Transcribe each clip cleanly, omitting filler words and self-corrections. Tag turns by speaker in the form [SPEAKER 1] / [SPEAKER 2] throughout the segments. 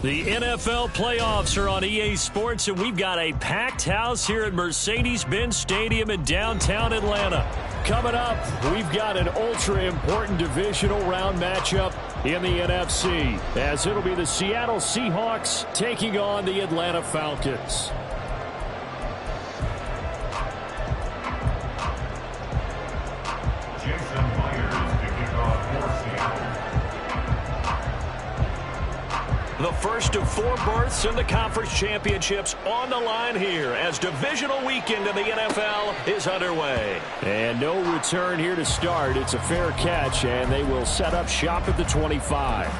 [SPEAKER 1] The NFL playoffs are on EA Sports, and we've got a packed house here at Mercedes-Benz Stadium in downtown Atlanta. Coming up, we've got an ultra-important divisional round matchup in the NFC, as it'll be the Seattle Seahawks taking on the Atlanta Falcons. The first of 4 berths in the conference championships on the line here as divisional weekend in the NFL is underway. And no return here to start. It's a fair catch, and they will set up shop at the 25.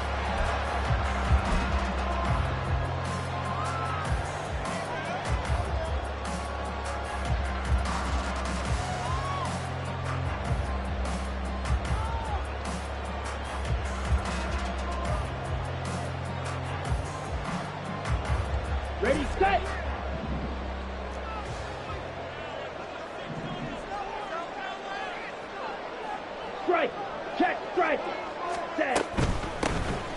[SPEAKER 2] Ready, set! Strike! Check, strike! Set!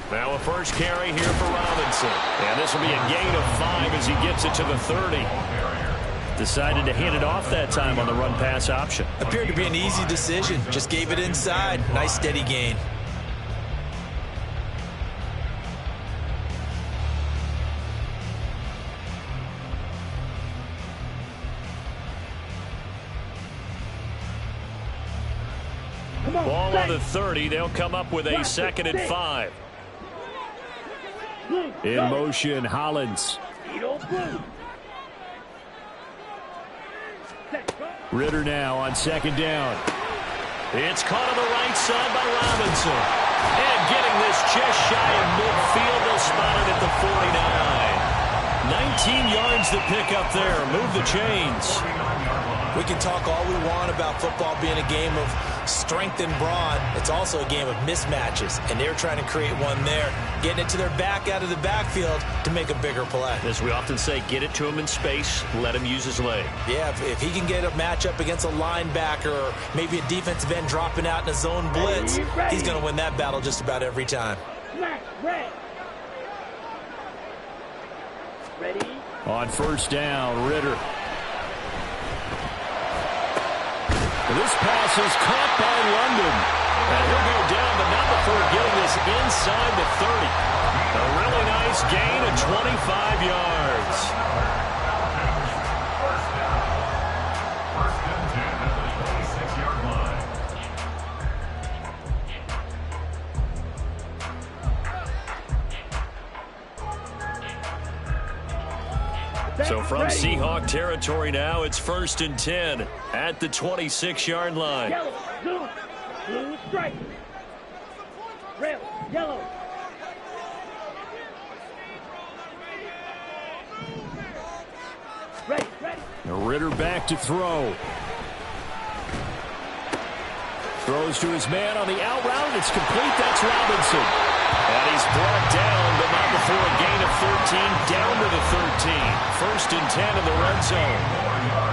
[SPEAKER 1] Now a first carry here for Robinson. And this will be a gain of 5 as he gets it to the 30. Decided to hand it off that time on the run-pass option.
[SPEAKER 3] Appeared to be an easy decision. Just gave it inside. Nice steady gain.
[SPEAKER 1] Ball on the 30. They'll come up with a 2nd and 5. In motion, Hollins. Ritter now on 2nd down. It's caught on the right side by Robinson. And getting this just shy of midfield, they'll spot it at the 49. 19 yards to pick up there. Move the chains.
[SPEAKER 3] We can talk all we want about football being a game of strength and brawn. It's also a game of mismatches, and they're trying to create one there, getting it to their back out of the backfield to make a bigger play.
[SPEAKER 1] As we often say, get it to him in space, let him use his leg.
[SPEAKER 3] Yeah, if he can get a matchup against a linebacker or maybe a defensive end dropping out in a zone blitz, he's going to win that battle just about every time.
[SPEAKER 2] Ready?
[SPEAKER 1] On 1st down, Ritter. This pass is caught by London. And he'll go down, but not before getting this inside the 30. A really nice gain of 25 yards. So from Seahawk territory now, it's 1st and 10 at the 26-yard line.
[SPEAKER 2] Yellow, blue, blue strike. Red, yellow. Ready, ready.
[SPEAKER 1] Ritter back to throw. Throws to his man on the out route. It's complete. That's Robinson. And he's brought down, but not before a gain of 13, down to the 13. 1st and 10 in the red zone.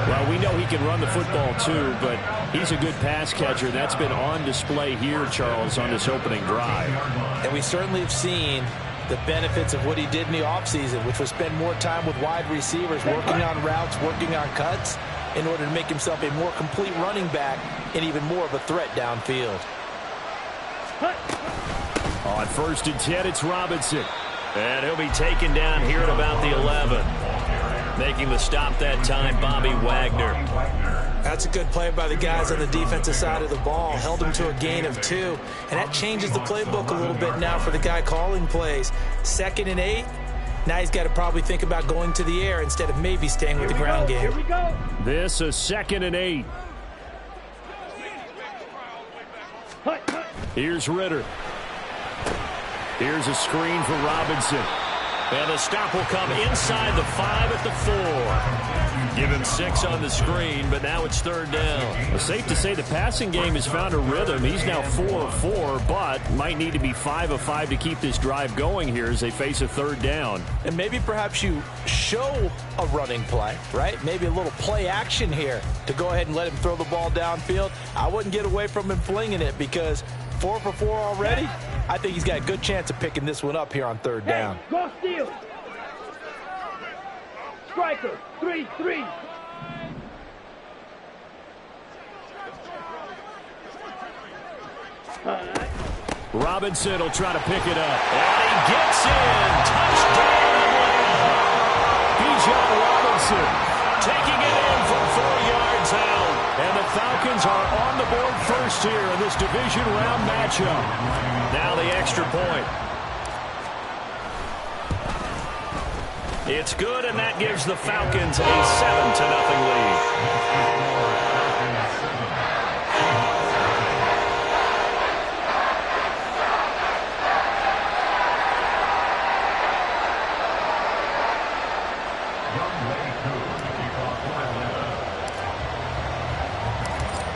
[SPEAKER 1] Well, we know he can run the football too, but he's a good pass catcher. That's been on display here, Charles, on this opening drive.
[SPEAKER 3] And we certainly have seen the benefits of what he did in the offseason, which was spend more time with wide receivers, working on routes, working on cuts, in order to make himself a more complete running back and even more of a threat downfield.
[SPEAKER 1] On 1st and 10, it's Robinson. And he'll be taken down here at about the 11. Making the stop that time, Bobby Wagner.
[SPEAKER 3] That's a good play by the guys on the defensive side of the ball. Held him to a gain of 2. And that changes the playbook a little bit now for the guy calling plays. 2nd and 8. Now he's got to probably think about going to the air instead of maybe staying with the ground game.
[SPEAKER 2] Here we go.
[SPEAKER 1] This a 2nd and 8. Here's Ritter. Here's a screen for Robinson. And the stop will come inside the 5 at the 4. Give him 6 on the screen, but now it's 3rd down. Well, safe to say the passing game has found a rhythm. He's now 4 of 4, but might need to be 5 of 5 to keep this drive going here as they face a 3rd down.
[SPEAKER 3] And maybe perhaps you show a running play, right? Maybe a little play action here to go ahead and let him throw the ball downfield. I wouldn't get away from him flinging it because 4 for 4 already. I think he's got a good chance of picking this one up here on third down.
[SPEAKER 2] Go steal. Striker, 3-3.
[SPEAKER 1] Robinson will try to pick it up. And he gets in. Touchdown. Bijan Robinson taking it in for 4 yards out. And the Falcons are on the board first here in this division round matchup. Now the extra point. It's good, and that gives the Falcons a 7-0 lead.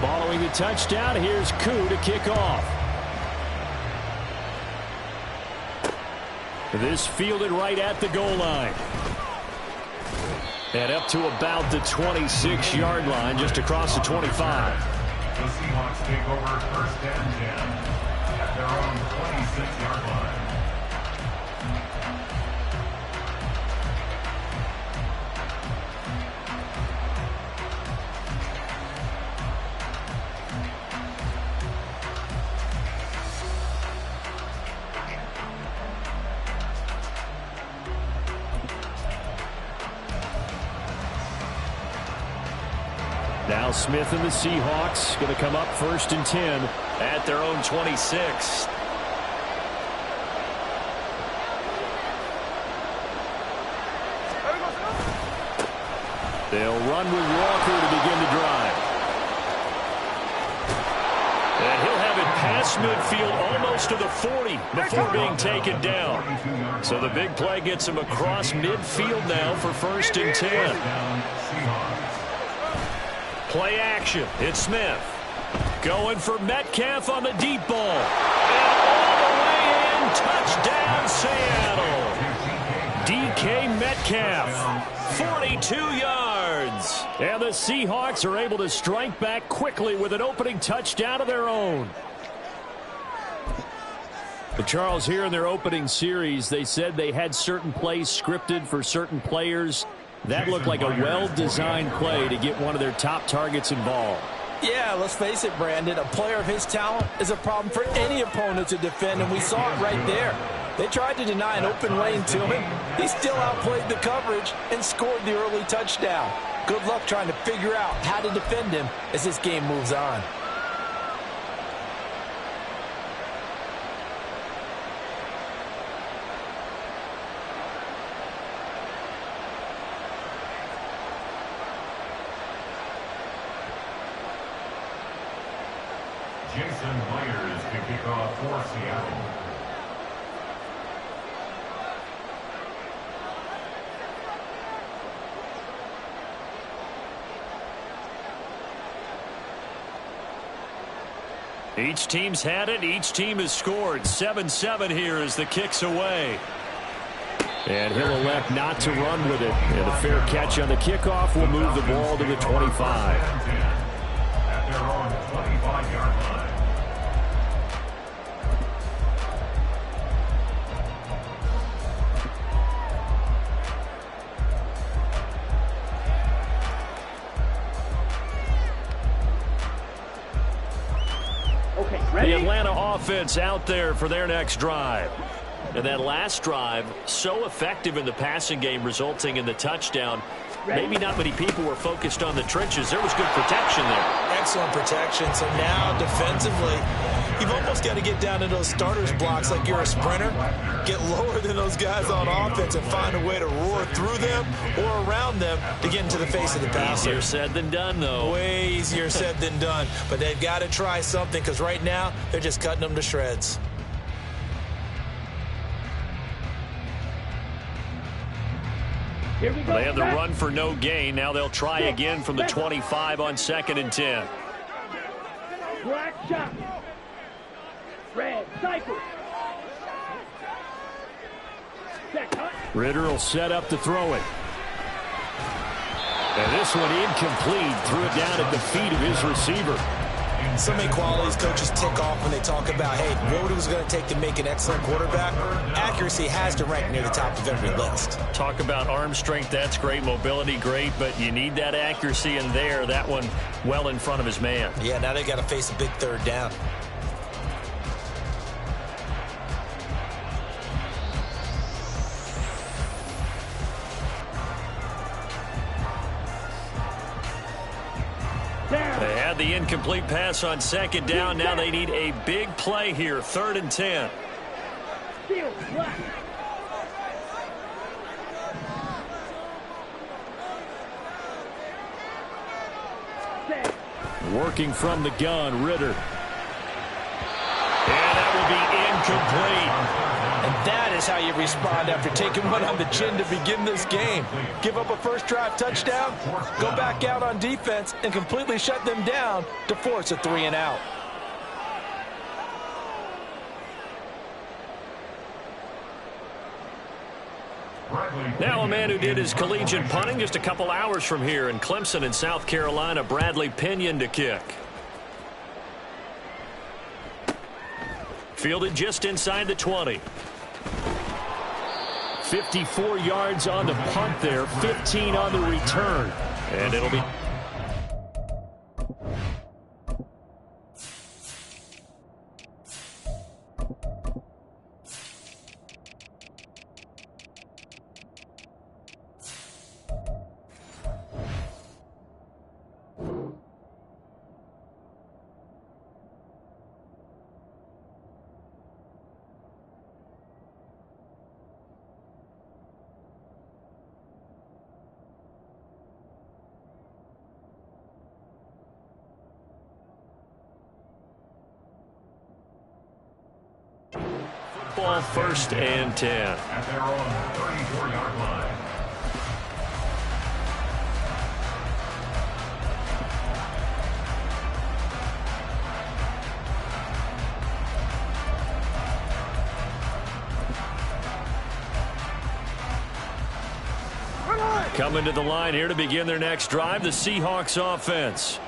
[SPEAKER 1] Following the touchdown, here's Koo to kick off. This fielded right at the goal line. And up to about the 26-yard line, just across the 25.
[SPEAKER 4] The Seahawks take over first and 10 at their own 26-yard line.
[SPEAKER 1] Now Smith and the Seahawks going to come up first and 10 at their own 26. They'll run with Walker to begin the drive. And he'll have it past midfield almost to the 40 before being taken down. So the big play gets him across midfield now for first and 10. Play action. It's Smith. Going for Metcalf on the deep ball. And all the way in. Touchdown, Seattle. DK Metcalf. 42 yards. And the Seahawks are able to strike back quickly with an opening touchdown of their own. But Charles, here in their opening series, they said they had certain plays scripted for certain players. That looked like a well-designed play to get one of their top targets involved.
[SPEAKER 3] Yeah, let's face it, Brandon. A player of his talent is a problem for any opponent to defend, and we saw it right there. They tried to deny an open lane to him. He still outplayed the coverage and scored the early touchdown. Good luck trying to figure out how to defend him as this game moves on.
[SPEAKER 4] Jason Myers to kick off for Seattle.
[SPEAKER 1] Each team's had it. Each team has scored. 7-7 here as the kick's away. And he'll elect not to run with it. And a fair catch on the kickoff will move the ball to the 25.
[SPEAKER 4] At their own 25-yard line.
[SPEAKER 1] The Atlanta offense out there for their next drive. And that last drive, so effective in the passing game, resulting in the touchdown. Maybe not many people were focused on the trenches. There was good protection there.
[SPEAKER 3] Excellent protection. So now, defensively, you've almost got to get down to those starters blocks like you're a sprinter. Get lower than those guys on offense and find a way to roar through them or around them to get into the face of the passer.
[SPEAKER 1] Easier said than done, though.
[SPEAKER 3] Way easier said than done. But they've got to try something because right now, they're just cutting them to shreds.
[SPEAKER 2] Here we go.
[SPEAKER 1] They had the run for no gain. Now they'll try again from the 25 on 2nd and 10.
[SPEAKER 2] Black shot. Red cycle.
[SPEAKER 1] Ritter will set up to throw it. And this one incomplete. Threw it down at the feet of his receiver.
[SPEAKER 3] So many qualities coaches tick off when they talk about, hey, what it was going to take to make an excellent quarterback. Accuracy has to rank near the top of every list.
[SPEAKER 1] Talk about arm strength, that's great. Mobility, great, but you need that accuracy in there. That one well in front of his man.
[SPEAKER 3] Yeah, now they got to face a big third down.
[SPEAKER 1] They had the incomplete pass on second down. Now they need a big play here. 3rd and 10. Working from the gun, Ritter. And that will be incomplete.
[SPEAKER 3] And that is how you respond after taking one on the chin to begin this game. Give up a first drive touchdown, go back out on defense, and completely shut them down to force a 3-and-out.
[SPEAKER 1] Now a man who did his collegiate punting just a couple hours from here in Clemson in South Carolina, Bradley Pinion to kick. Fielded just inside the 20. 54 yards on the punt there, 15 on the return. And it'll be... Ball 1st and 10.
[SPEAKER 4] At their own 34-yard line.
[SPEAKER 1] Coming to the line here to begin their next drive, the Seahawks offense.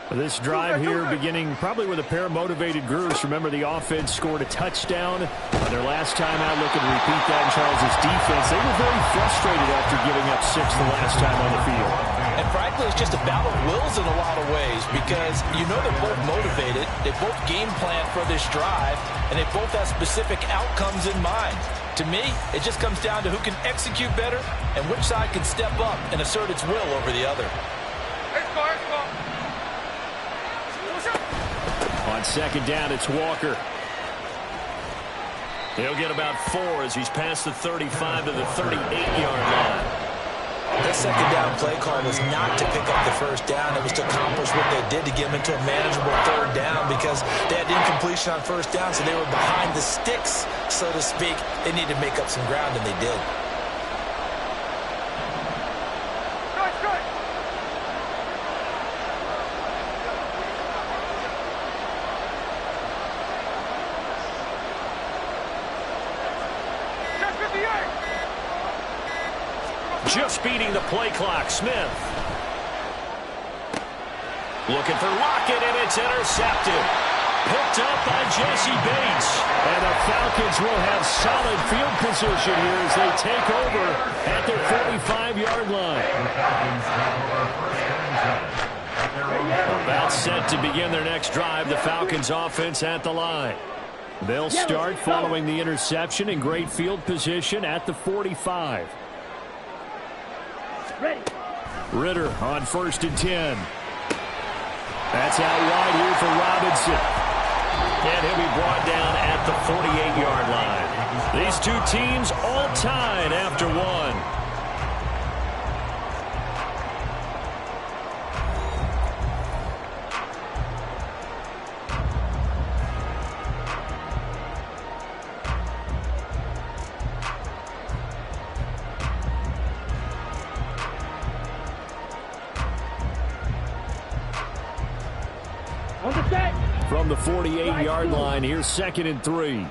[SPEAKER 1] This drive here beginning probably with a pair of motivated grooves. Remember, the offense scored a touchdown on their last time out. Looking to repeat that in Charles' defense. They were very frustrated after giving up 6 the last time on the field.
[SPEAKER 3] And frankly, it's just a battle of wills in a lot of ways because you know they're both motivated. They both game plan for this drive, and they both have specific outcomes in mind. To me, it just comes down to who can execute better and which side can step up and assert its will over the other.
[SPEAKER 1] On second down, it's Walker. He'll get about 4 as he's past the 35 to the 38-yard line.
[SPEAKER 3] That second down play call was not to pick up the first down. It was to accomplish what they did to get them into a manageable third down because they had incompletion on first down, so they were behind the sticks, so to speak. They needed to make up some ground, and they did.
[SPEAKER 1] Just beating the play clock, Smith. Looking for Lockett, and it's intercepted. Picked up by Jesse Bates. And the Falcons will have solid field position here as they take over at their 45-yard line. About set to begin their next drive, the Falcons offense at the line. They'll start following the interception in great field position at the 45.
[SPEAKER 2] Ready.
[SPEAKER 1] Ritter on 1st and 10. That's out wide here for Robinson. And he'll be brought down at the 48-yard line. These two teams all tied after one. From the 48-yard line, here's 2nd and 3.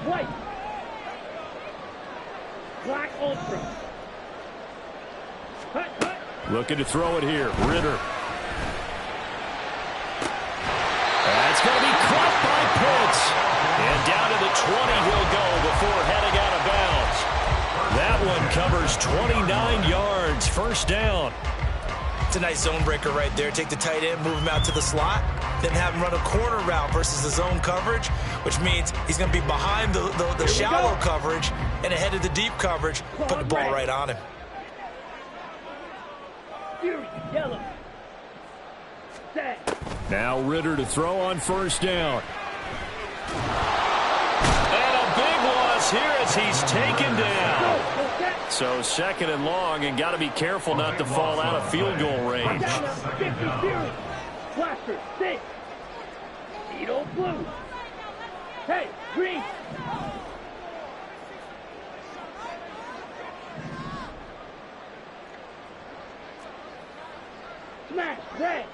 [SPEAKER 2] White. Black Ultra. Cut.
[SPEAKER 1] Looking to throw it here. Ritter. That's going to be caught by Pitts. And down to the 20 he'll go before heading out of bounds. That one covers 29 yards. First down.
[SPEAKER 3] It's a nice zone breaker right there. Take the tight end, move him out to the slot, then have him run a corner route versus the zone coverage, which means he's going to be behind the shallow coverage and ahead of the deep coverage, put the ball right on him.
[SPEAKER 2] Yellow. Set.
[SPEAKER 1] Now Ritter to throw on first down. And a big loss here as he's taken down. So second and long, and got to be careful not to fall out of field goal range.
[SPEAKER 2] Blaster, 6. Needle blue. Hey, green. Smash, red.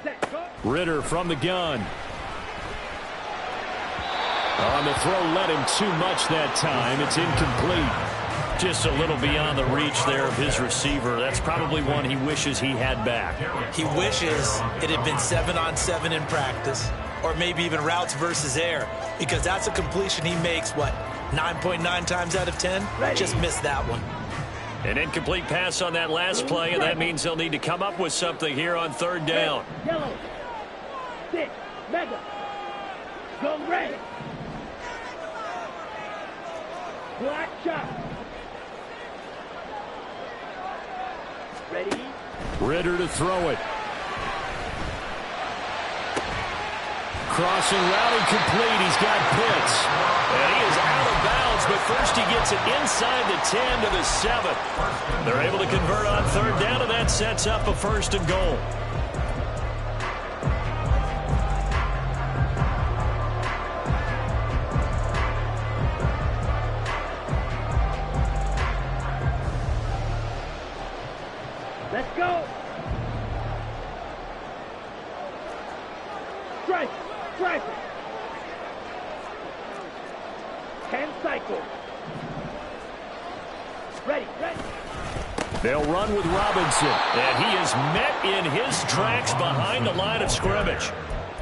[SPEAKER 2] Set, go.
[SPEAKER 1] Ritter from the gun. On the throw, led him too much that time. It's incomplete. Just a little beyond the reach there of his receiver. That's probably one he wishes he had back.
[SPEAKER 3] He wishes it had been 7-on-7 in practice, or maybe even routes versus air, because that's a completion he makes, what, 9.9 times out of 10? Just missed that one.
[SPEAKER 1] An incomplete pass on that last play, and that means they'll need to come up with something here on third down.
[SPEAKER 2] Yellow. 6. Mega. Go red. Black shot. Ready?
[SPEAKER 1] Ritter to throw it. Crossing route incomplete. He's got Pitts. And he is out of bounds, but first he gets it inside the 10 to the 7. They're able to convert on third down, and that sets up a first and goal.
[SPEAKER 2] Let's go. Strike. Strike. 10 cycles. Ready. Ready.
[SPEAKER 1] They'll run with Robinson, and he is met in his tracks behind the line of scrimmage.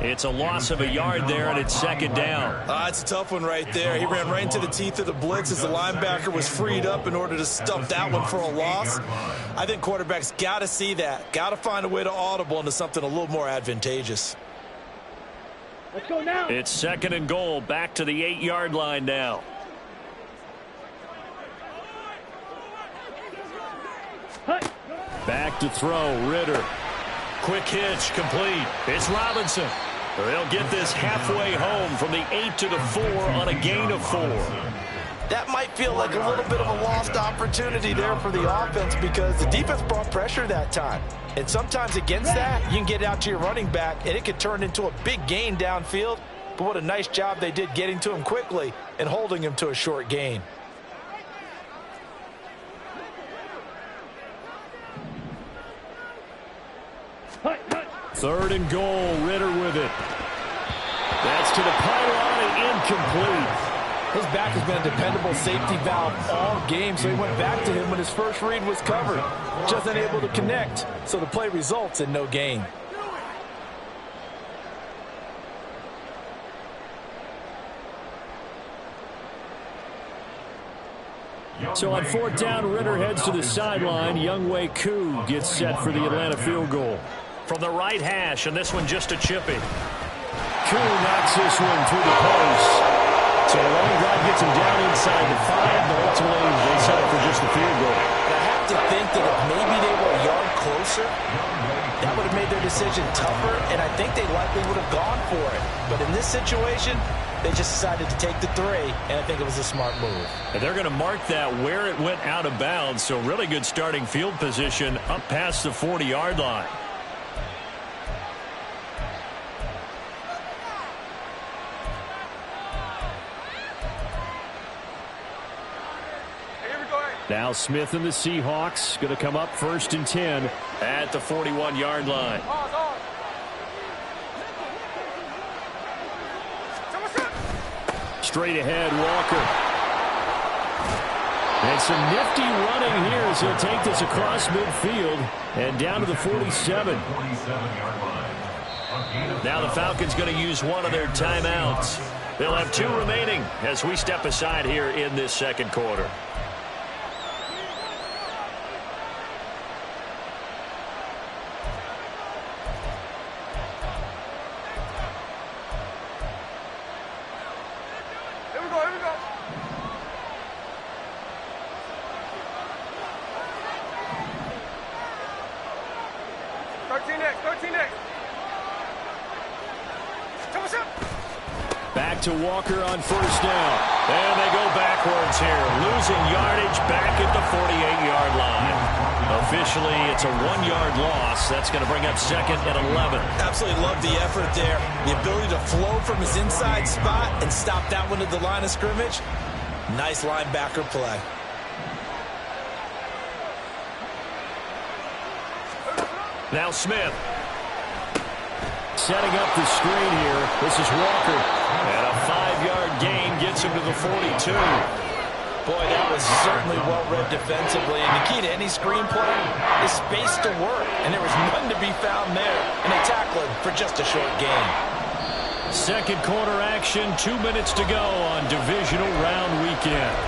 [SPEAKER 1] It's a loss of a yard there, and it's second down.
[SPEAKER 3] It's a tough one right there. He ran right into the teeth of the blitz as the linebacker was freed up in order to stuff that one for a loss. I think quarterbacks got to see that. Got to find a way to audible into something a little more advantageous.
[SPEAKER 2] Let's go now.
[SPEAKER 1] It's second and goal, back to the 8-yard line now.
[SPEAKER 2] Hut.
[SPEAKER 1] Back to throw, Ritter. Quick hitch, complete. It's Robinson. They'll get this halfway home from the 8 to the 4 on a gain of 4.
[SPEAKER 3] That might feel like a little bit of a lost opportunity there for the offense because the defense brought pressure that time. And sometimes against that, you can get out to your running back, and it could turn into a big gain downfield. But what a nice job they did getting to him quickly and holding him to a short gain.
[SPEAKER 1] Third and goal, Ritter with it. That's to the pylon and incomplete.
[SPEAKER 5] His back has been a dependable safety valve all game, so he went back to him when his first read was covered. Just unable to connect, so the play results in no gain.
[SPEAKER 1] So on fourth down, Ritter heads to the sideline. Younghoe Koo gets set for the Atlanta field goal. From the right hash, and this one just a chippy. Koo knocks this one through the post. So a long drive gets him down inside the 5, but ultimately they settle for just the field goal.
[SPEAKER 3] I have to think that if maybe they were a yard closer, that would have made their decision tougher, and I think they likely would have gone for it. But in this situation, they just decided to take the 3, and I think it was a smart move.
[SPEAKER 1] And they're going to mark that where it went out of bounds, so really good starting field position up past the 40-yard line. Now Smith and the Seahawks going to come up first and 10 at the 41-yard line. Straight ahead, Walker. And some nifty running here as he'll take this across midfield and down to the 47. Now the Falcons going to use one of their timeouts. They'll have 2 remaining as we step aside here in this second quarter.
[SPEAKER 6] Here we go, here we go.
[SPEAKER 1] Back to Walker on first down. And they go backwards here. Losing yardage back at the 48-yard line. Officially, it's a 1-yard loss. That's going to bring up 2nd and 11.
[SPEAKER 3] Absolutely love the effort there. The ability to flow from his inside spot and stop that one at the line of scrimmage. Nice linebacker play.
[SPEAKER 1] Now Smith. Setting up the screen here. This is Walker. And a 5-yard gain gets him to the 42.
[SPEAKER 3] Boy, that was certainly well-read defensively. And the key to any screenplay is space to work. And there was none to be found there. And they tackle him for just a short gain.
[SPEAKER 1] Second quarter action, 2 minutes to go on divisional round weekend.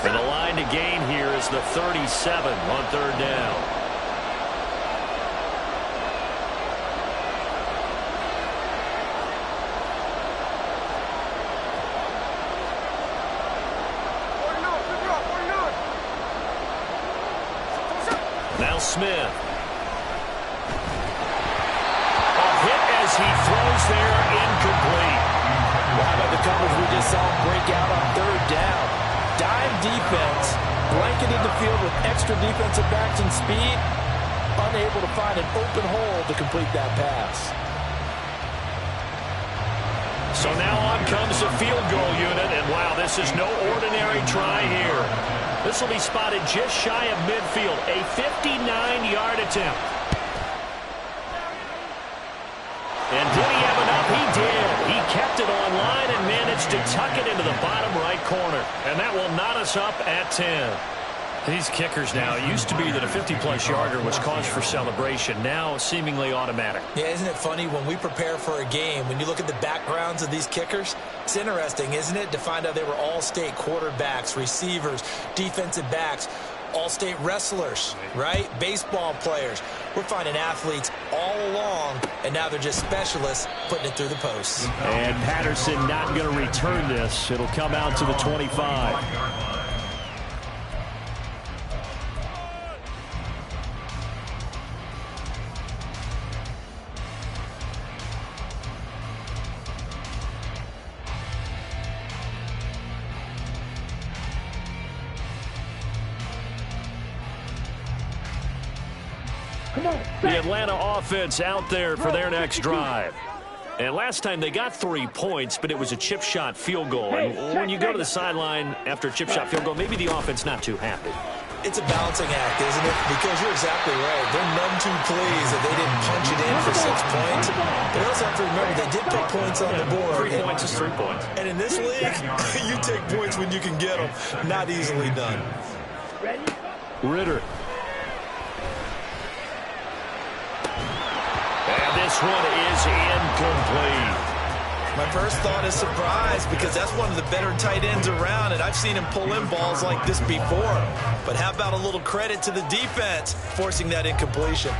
[SPEAKER 1] And the line to gain here is the 37 on 3rd down. Now Smith. A hit as he throws there, incomplete.
[SPEAKER 3] How about the coverage we just saw break out on 3rd down? Dime defense, blanketed the field with extra defensive backs and speed, unable to find an open hole to complete that pass.
[SPEAKER 1] So now on comes the field goal unit, and wow, this is no ordinary try here. This will be spotted just shy of midfield, a 59-yard attempt. And did he have enough? He did. He kept it on line and managed to tuck it into the bottom right corner. And that will knot us up at 10. These kickers now, it used to be that a 50-plus yarder was cause for celebration. Now seemingly automatic.
[SPEAKER 3] Yeah, isn't it funny when we prepare for a game, when you look at the backgrounds of these kickers, it's interesting, isn't it, to find out they were all-state quarterbacks, receivers, defensive backs, all-state wrestlers, right? Baseball players. We're finding athletes all along, and now they're just specialists putting it through the posts.
[SPEAKER 1] And Patterson not going to return this. It'll come out to the 25. The Atlanta offense out there for their next drive. And last time they got 3 points, but it was a chip shot field goal. And when you go to the sideline after a chip shot field goal, maybe the offense not too happy.
[SPEAKER 3] It's a balancing act, isn't it? Because you're exactly right. They're none too pleased that they didn't punch it in for 6 points. But they also have to remember they did put points on the board.
[SPEAKER 1] 3 points is 3 points.
[SPEAKER 3] And in this league, you take points when you can get them. Not easily done.
[SPEAKER 1] Ritter. This one is incomplete.
[SPEAKER 3] My first thought is surprise because that's one of the better tight ends around, and I've seen him pull in balls like this before. But how about a little credit to the defense forcing that incompletion?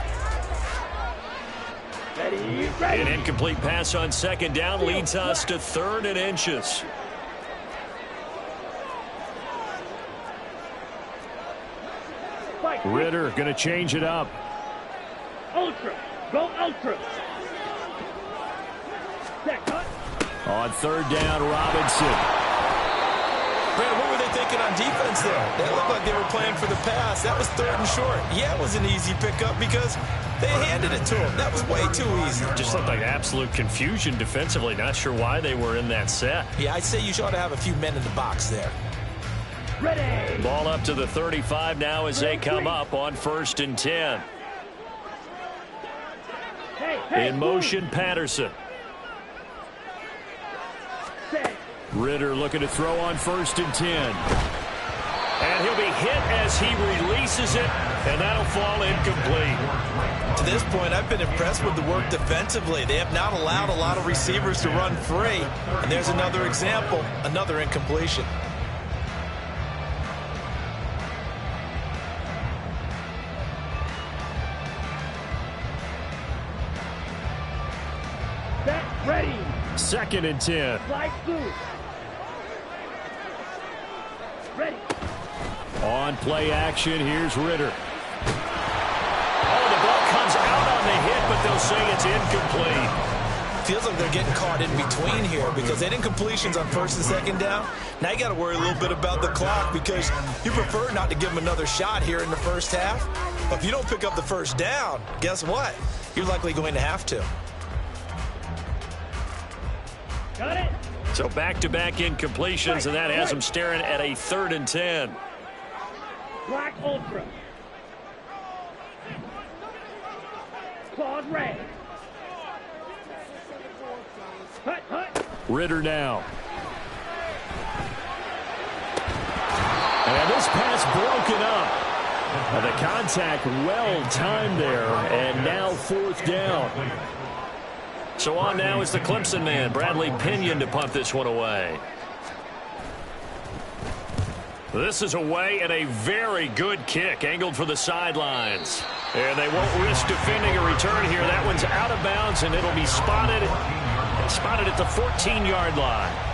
[SPEAKER 1] An incomplete pass on 2nd down leads us to 3rd and inches. Ritter going to change it up.
[SPEAKER 2] Ultra. Go ultra.
[SPEAKER 1] On 3rd down, Robinson.
[SPEAKER 3] Brandon, what were they thinking on defense there? They looked like they were playing for the pass. That was 3rd and short. Yeah, it was an easy pickup because they handed it to him. That was way too easy.
[SPEAKER 1] Just looked like absolute confusion defensively. Not sure why they were in that set.
[SPEAKER 3] Yeah, I'd say you ought to have a few men in the box there.
[SPEAKER 2] Ready.
[SPEAKER 1] Ball up to the 35 now as they come up on 1st and 10.
[SPEAKER 2] Hey,
[SPEAKER 1] In motion, Patterson.
[SPEAKER 2] Set.
[SPEAKER 1] Ritter looking to throw on 1st and 10. And he'll be hit as he releases it, and that'll fall incomplete.
[SPEAKER 3] To this point, I've been impressed with the work defensively. They have not allowed a lot of receivers to run free. And there's another example, another incompletion.
[SPEAKER 2] Set. Ready.
[SPEAKER 1] 2nd and 10.
[SPEAKER 2] Flight blue. Ready.
[SPEAKER 1] On play action, here's Ritter. Oh, the ball comes out on the hit, but they'll say it's incomplete.
[SPEAKER 3] Feels like they're getting caught in between here because they didn't completions on 1st and 2nd down. Now you got to worry a little bit about the clock because you prefer not to give them another shot here in the 1st half. But if you don't pick up the 1st down, guess what? You're likely going to have to.
[SPEAKER 2] Got it.
[SPEAKER 1] So back-to-back incompletions, and that has them staring at a 3rd and 10.
[SPEAKER 2] Black Ultra. Claude red. Hut, hut.
[SPEAKER 1] Ritter now. And this pass broken up. The contact well timed there, and now 4th down. So on now is the Clemson man, Bradley Pinion, to punt this one away. This is away and a very good kick, angled for the sidelines. And they won't risk defending a return here. That one's out of bounds, and it'll be spotted at the 14-yard line.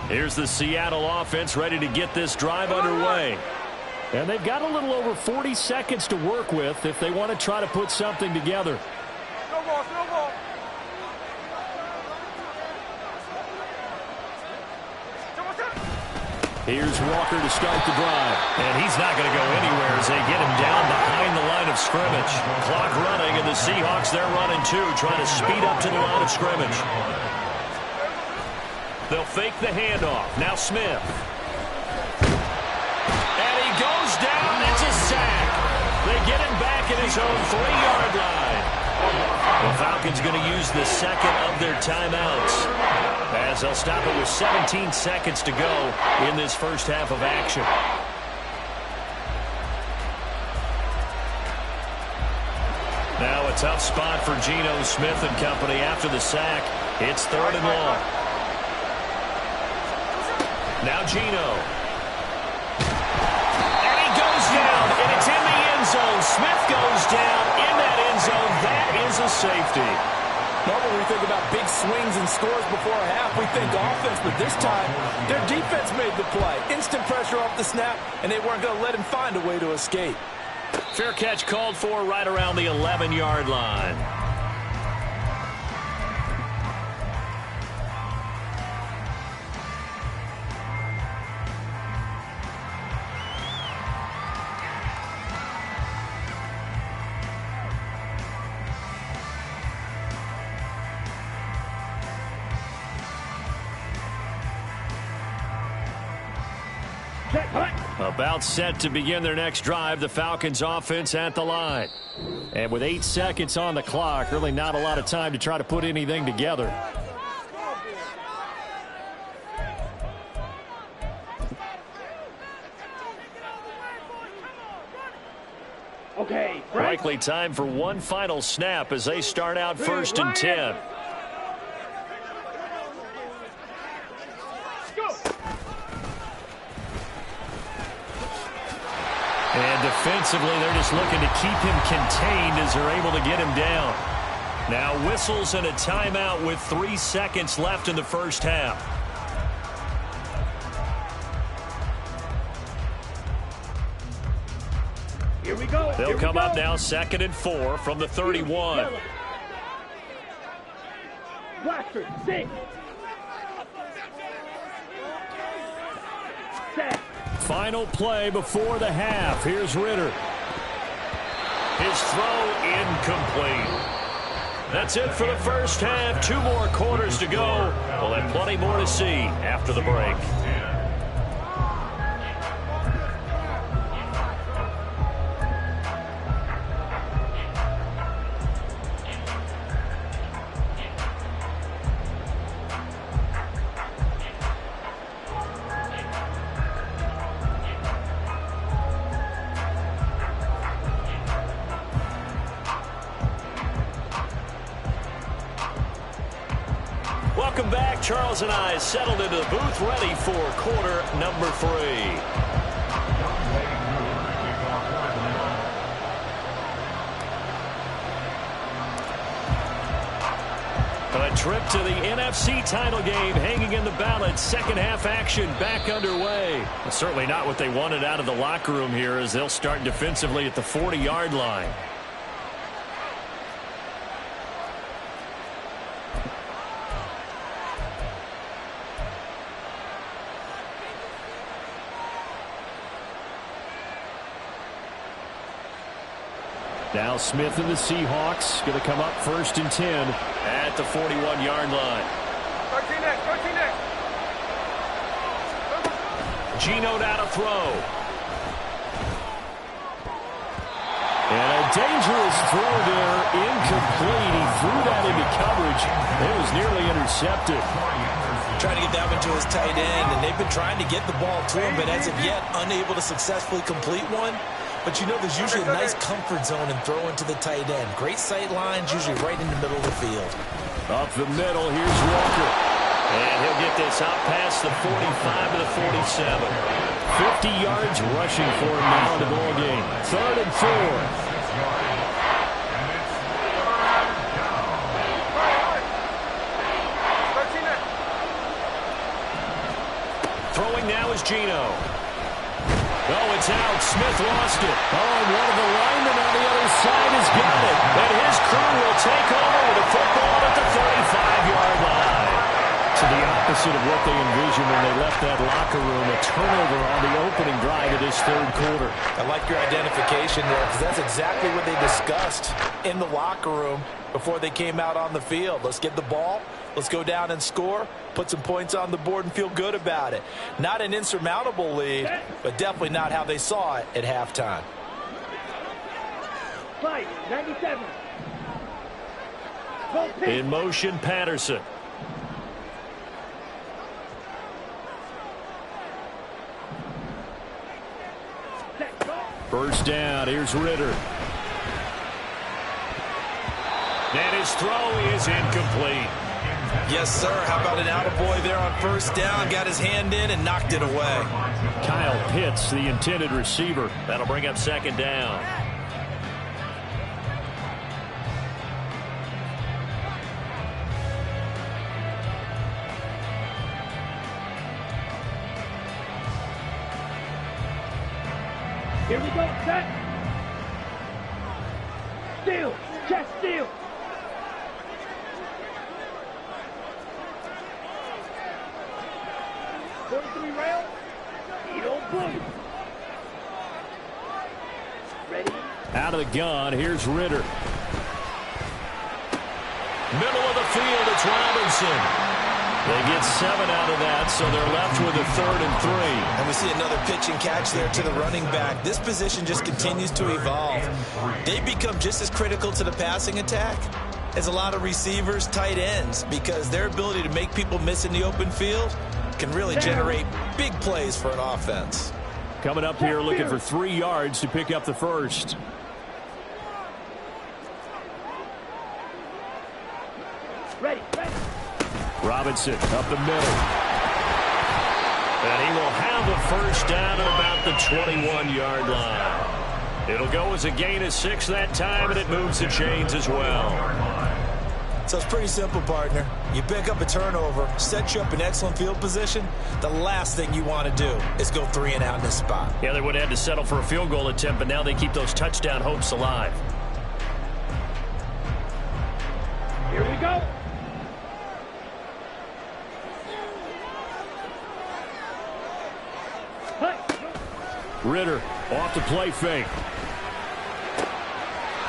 [SPEAKER 1] Here's the Seattle offense ready to get this drive underway. And they've got a little over 40 seconds to work with if they want to try to put something together. Here's Walker to start the drive. And he's not going to go anywhere as they get him down behind the line of scrimmage. Clock running, and the Seahawks, they're running too, trying to speed up to the line of scrimmage. They'll fake the handoff. Now Smith. And he goes down. It's a sack. They get him back at his own 3-yard line. The Falcons going to use the 2nd of their timeouts as they'll stop it with 17 seconds to go in this 1st half of action. Now a tough spot for Geno Smith and company after the sack. It's 3rd and long. Now Geno. And he goes down, and it's in the end zone. Smith goes down in that end zone. That is a safety.
[SPEAKER 5] Normally we think about big swings and scores before a half. We think offense, but this time their defense made the play. Instant pressure off the snap, and they weren't going to let him find a way to escape.
[SPEAKER 1] Fair catch called for right around the 11-yard line. About set to begin their next drive, the Falcons offense at the line. And with 8 seconds on the clock, really not a lot of time to try to put anything together.
[SPEAKER 2] Okay,
[SPEAKER 1] likely time for one final snap as they start out 1st and 10. And defensively, they're just looking to keep him contained as they're able to get him down. Now whistles and a timeout with 3 seconds left in the 1st half.
[SPEAKER 2] Here we go.
[SPEAKER 1] They'll come up now 2nd and 4 from the 31.
[SPEAKER 2] Yellow. Blaster, 6. Set.
[SPEAKER 1] Final play before the half. Here's Ritter. His throw incomplete. That's it for the first half. 2 more quarters to go. We'll have plenty more to see after the break. Welcome back. Charles and I settled into the booth, ready for quarter number 3. A trip to the NFC title game hanging in the balance. Second half action back underway. It's certainly not what they wanted out of the locker room here as they'll start defensively at the 40-yard line. Now Smith and the Seahawks going to come up 1st and 10 at the 41-yard line.
[SPEAKER 2] 13 next.
[SPEAKER 1] Geno down to throw. And a dangerous throw there, incomplete. He threw that into coverage. It was nearly intercepted.
[SPEAKER 3] Trying to get that one to his tight end, and they've been trying to get the ball to him, but as of yet, unable to successfully complete one. But you know there's usually a nice comfort zone in throwing to the tight end. Great sight lines, usually right in the middle of the field.
[SPEAKER 1] Up the middle, here's Walker. And he'll get this out past the 45 to the 47. 50 yards rushing for him now in the ball game. 3rd and 4. Throwing now is Geno. Oh, it's out. Smith lost it. Oh, and one of the linemen on the other side has got it. And his crew will take over with a football at the 35-yard line. So the opposite of what they envisioned when they left that locker room. A turnover on the opening drive of this 3rd quarter.
[SPEAKER 3] I like your identification there because that's exactly what they discussed in the locker room before they came out on the field. Let's get the ball. Let's go down and score, put some points on the board, and feel good about it. Not an insurmountable lead, but definitely not how they saw it at halftime.
[SPEAKER 2] 97.
[SPEAKER 1] In motion, Patterson. First down, here's Ritter. And his throw is incomplete.
[SPEAKER 3] Yes, sir. How about an attaboy there on 1st down? Got his hand in and knocked it away.
[SPEAKER 1] Kyle Pitts, the intended receiver. That'll bring up 2nd down.
[SPEAKER 2] Here we go, set. Steal, chest steal. Rail. Ready?
[SPEAKER 1] Out of the gun, here's Ritter. Middle of the field, it's Robinson. They get 7 out of that, so they're left with a 3rd and 3.
[SPEAKER 3] And we see another pitch and catch there to the running back. This position just continues to evolve. They become just as critical to the passing attack as a lot of receivers, tight ends, because their ability to make people miss in the open field can really generate big plays for an offense.
[SPEAKER 1] Coming up here looking for 3 yards to pick up the first.
[SPEAKER 2] Ready.
[SPEAKER 1] Robinson up the middle. And he will have a first down at about the 21-yard line. It'll go as a gain of 6 that time, and it moves the chains as well.
[SPEAKER 3] So it's pretty simple, partner. You pick up a turnover, set you up in excellent field position. The last thing you want to do is go 3 and out in this spot.
[SPEAKER 1] Yeah, they would have had to settle for a field goal attempt, but now they keep those touchdown hopes alive.
[SPEAKER 2] Here we go.
[SPEAKER 1] Ritter off the play fake.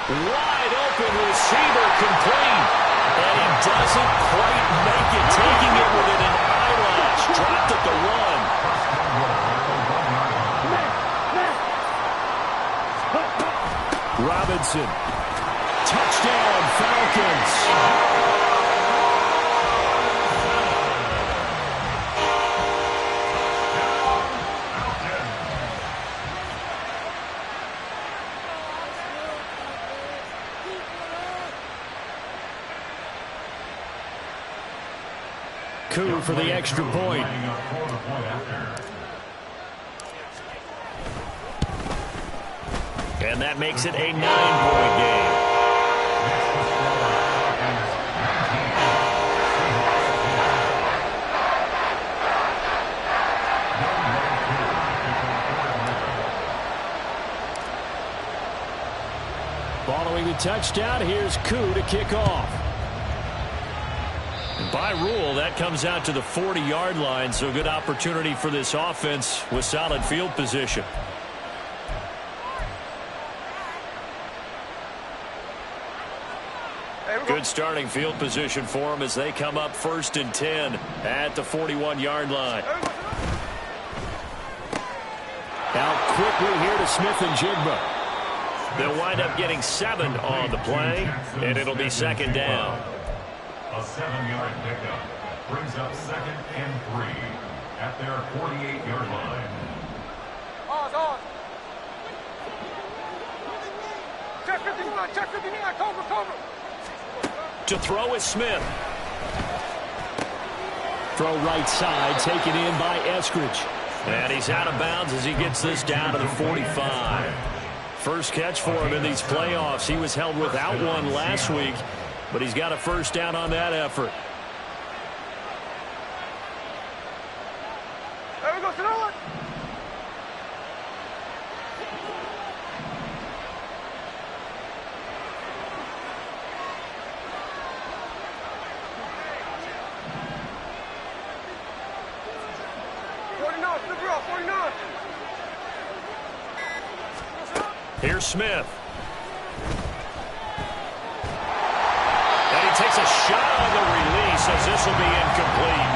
[SPEAKER 1] Wide open receiver complete. And he doesn't quite make it. Taking it within an eyelash. Dropped at the 1. Robinson. Touchdown, Falcons. Coup for the extra point. And that makes it a 9-point game. Following the touchdown, here's Coup to kick off. By rule, that comes out to the 40-yard line, so a good opportunity for this offense with solid field position. Good starting field position for them as they come up 1st and 10 at the 41-yard line. Out quickly here to Smith and Jigba. They'll wind up getting 7 on the play, and it'll be 2nd down.
[SPEAKER 4] A 7-yard pickup brings up 2nd and 3 at their 48-yard line.
[SPEAKER 1] To throw is Smith. Throw right side, taken in by Eskridge. And he's out of bounds as he gets this down to the 45. First catch for him in these playoffs. He was held without one last week, but he's got a first down on that effort.
[SPEAKER 2] There we go, throw it.
[SPEAKER 1] Here's Smith. And he takes a shot on the release as this will be incomplete.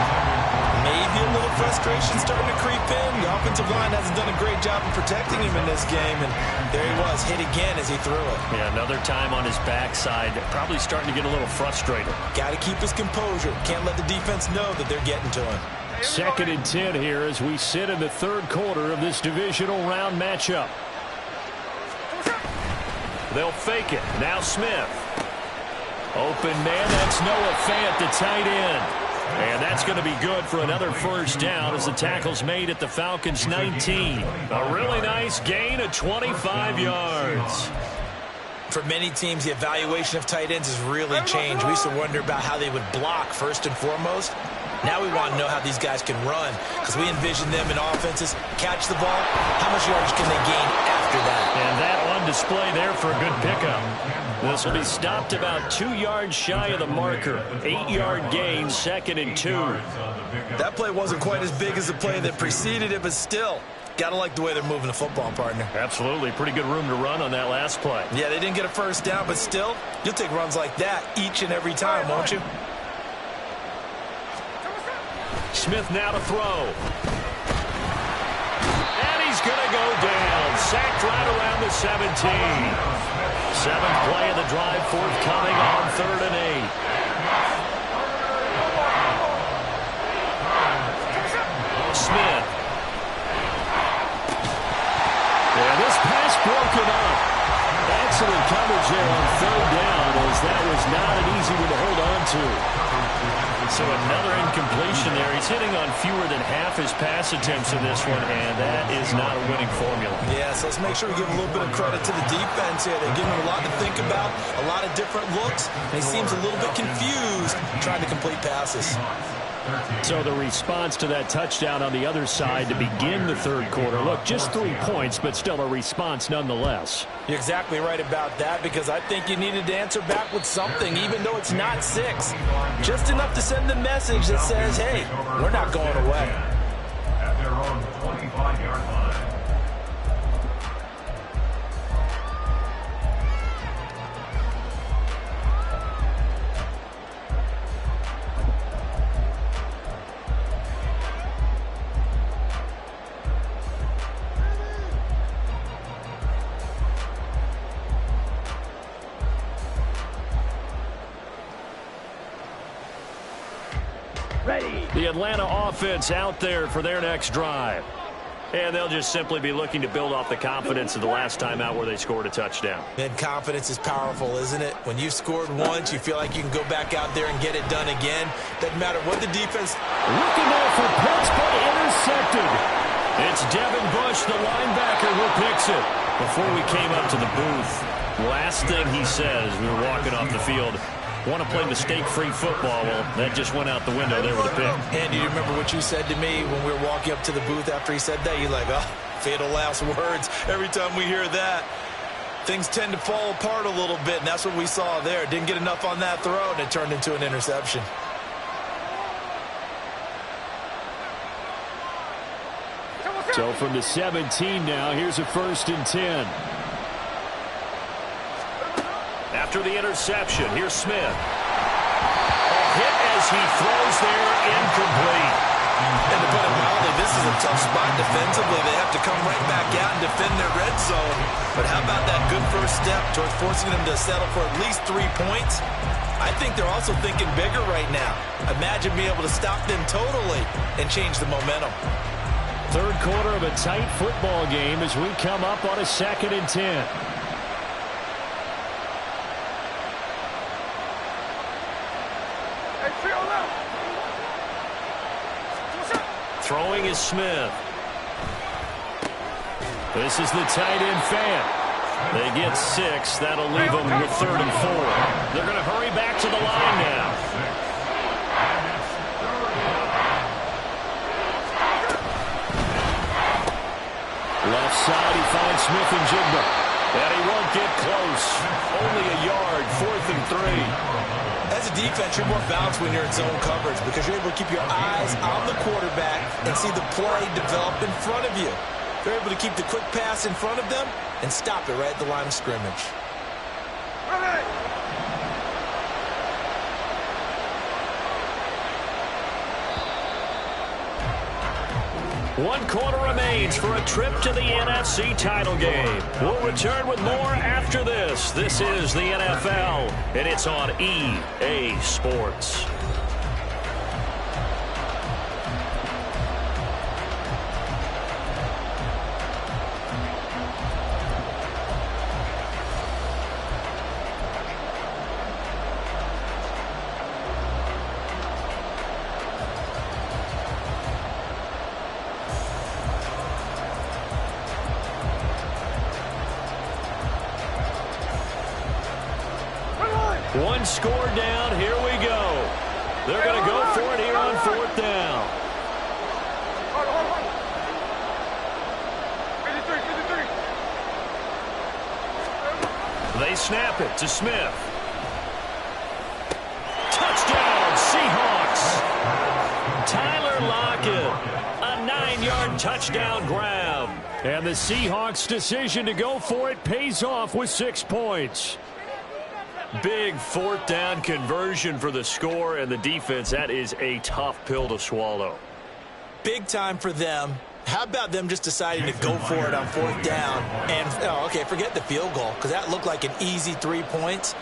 [SPEAKER 3] Maybe a little frustration starting to creep in. The offensive line hasn't done a great job of protecting him in this game, and there he was, hit again as he threw it.
[SPEAKER 1] Yeah, another time on his backside. Probably starting to get a little frustrated.
[SPEAKER 3] Got to keep his composure. Can't let the defense know that they're getting to him.
[SPEAKER 1] 2nd and 10 here as we sit in the 3rd quarter of this divisional round matchup. They'll fake it. Now Smith. Open man, that's Noah Fant, the tight end. And that's going to be good for another first down as the tackle's made at the Falcons' 19. A really nice gain of 25 yards.
[SPEAKER 3] For many teams, the evaluation of tight ends has really changed. We used to wonder about how they would block first and foremost. Now we want to know how these guys can run, because we envision them in offenses, catch the ball, how much yardage can they gain after that?
[SPEAKER 1] And that on display there for a good pickup. This will be stopped about 2 yards shy of the marker. 8-yard gain, 2nd and 2.
[SPEAKER 3] That play wasn't quite as big as the play that preceded it, but still, got to like the way they're moving the football, partner.
[SPEAKER 1] Absolutely. Pretty good room to run on that last play.
[SPEAKER 3] Yeah, they didn't get a first down, but still, you'll take runs like that each and every time, won't you?
[SPEAKER 1] Smith now to throw. And he's going to go down. Sacked right around the 17. 7th play of the drive forthcoming on 3rd and 8. Smith. And this pass broken up. Excellent coverage there on 3rd down as that was not an easy one to hold on to. So another incompletion there. He's hitting on fewer than half his pass attempts in this one, and that is not a winning formula.
[SPEAKER 3] Yeah, so let's make sure we give a little bit of credit to the defense here. They're giving him a lot to think about, a lot of different looks, and he seems a little bit confused trying to complete passes.
[SPEAKER 1] So the response to that touchdown on the other side to begin the third quarter. Look, just 3 points, but still a response nonetheless.
[SPEAKER 5] You're exactly right about that, because I think you needed to answer back with something, even though it's not 6. Just enough to send the message that says, hey, we're not going away.
[SPEAKER 4] At their own 25-yard line.
[SPEAKER 1] The Atlanta offense out there for their next drive. And they'll just simply be looking to build off the confidence of the last time out where they scored a touchdown.
[SPEAKER 3] And confidence is powerful, isn't it? When you've scored once, you feel like you can go back out there and get it done again. Doesn't matter what the defense...
[SPEAKER 1] Looking there for Pitts, but intercepted. It's Devin Bush, the linebacker, who picks it. Before we came up to the booth, last thing he says, we were walking off the field, want to play mistake-free football. Well, that just went out the window there with a pick.
[SPEAKER 3] And do you remember what you said to me when we were walking up to the booth after he said that? You're like, oh, fatal last words. Every time we hear that, things tend to fall apart a little bit, and that's what we saw there. Didn't get enough on that throw, and it turned into an interception.
[SPEAKER 1] So from the 17 now, here's a 1st and 10. After the interception, here's Smith. A hit as he throws there, incomplete.
[SPEAKER 3] And to put it mildly, this is a tough spot defensively. They have to come right back out and defend their red zone. But how about that good first step towards forcing them to settle for at least 3 points? I think they're also thinking bigger right now. Imagine being able to stop them totally and change the momentum.
[SPEAKER 1] Third quarter of a tight football game as we come up on a 2nd and 10. Throwing is Smith. This is the tight end fan. They get 6. That'll leave them with 3rd and 4. They're going to hurry back to the line now. Left side, he finds Smith and Jigba. And he won't get close. Only a yard, 4th and 3.
[SPEAKER 3] As a defense, you're more balanced when you're in zone coverage because you're able to keep your eyes on the quarterback and see the play develop in front of you. They're able to keep the quick pass in front of them and stop it right at the line of scrimmage.
[SPEAKER 1] One quarter remains for a trip to the NFC title game. We'll return with more after this. This is the NFL, and it's on EA Sports. One score down. Here we go. They're going to go for it here on 4th down. They snap it to Smith. Touchdown, Seahawks. Tyler Lockett. A 9-yard touchdown grab. And the Seahawks' decision to go for it pays off with 6 points. Big 4th down conversion for the score, and the defense, that is a tough pill to swallow.
[SPEAKER 3] Big time for them. How about them just deciding to go for it on 4th down? And, oh, okay, forget the field goal, because that looked like an easy 3 points.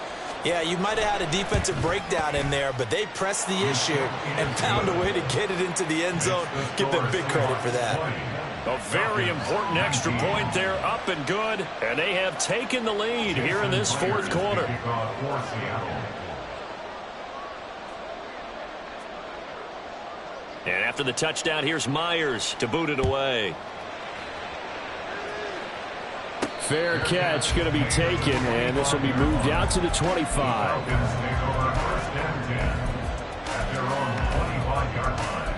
[SPEAKER 3] Yeah, you might have had a defensive breakdown in there, but they pressed the issue and found a way to get it into the end zone. Give them big credit for that.
[SPEAKER 1] A very important extra point there, up and good, and they have taken the lead here in this 4th quarter. And after the touchdown, here's Myers to boot it away. Fair catch going to be taken, and this will be moved out to the 25.
[SPEAKER 4] Falcons take over first and 10 at their own 25-yard line.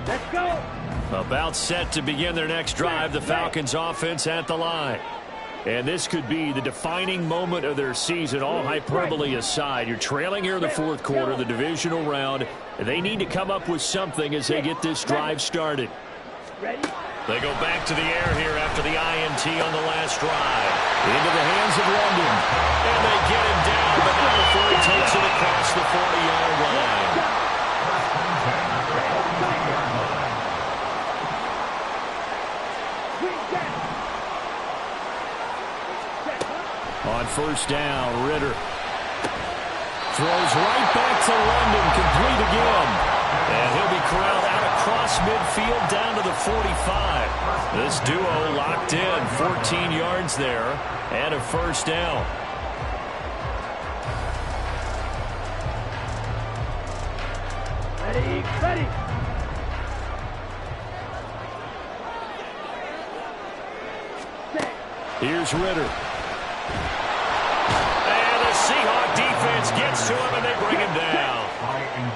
[SPEAKER 2] Let's go.
[SPEAKER 1] About set to begin their next drive, the Falcons offense at the line. And this could be the defining moment of their season, all hyperbole aside. You're trailing here in the fourth quarter, the divisional round. They need to come up with something as they get this drive started.
[SPEAKER 2] Ready?
[SPEAKER 1] They go back to the air here after the INT on the last drive. Into the hands of London. And they get him down, but not before he takes it across the 40-yard line. On first down, Ritter throws right back to London, complete again. And he'll be corralled out across midfield down to the 45. This duo locked in, 14 yards there, and a first down.
[SPEAKER 2] Ready, ready.
[SPEAKER 1] Here's Ritter. Seahawk defense gets to him, and they bring him down.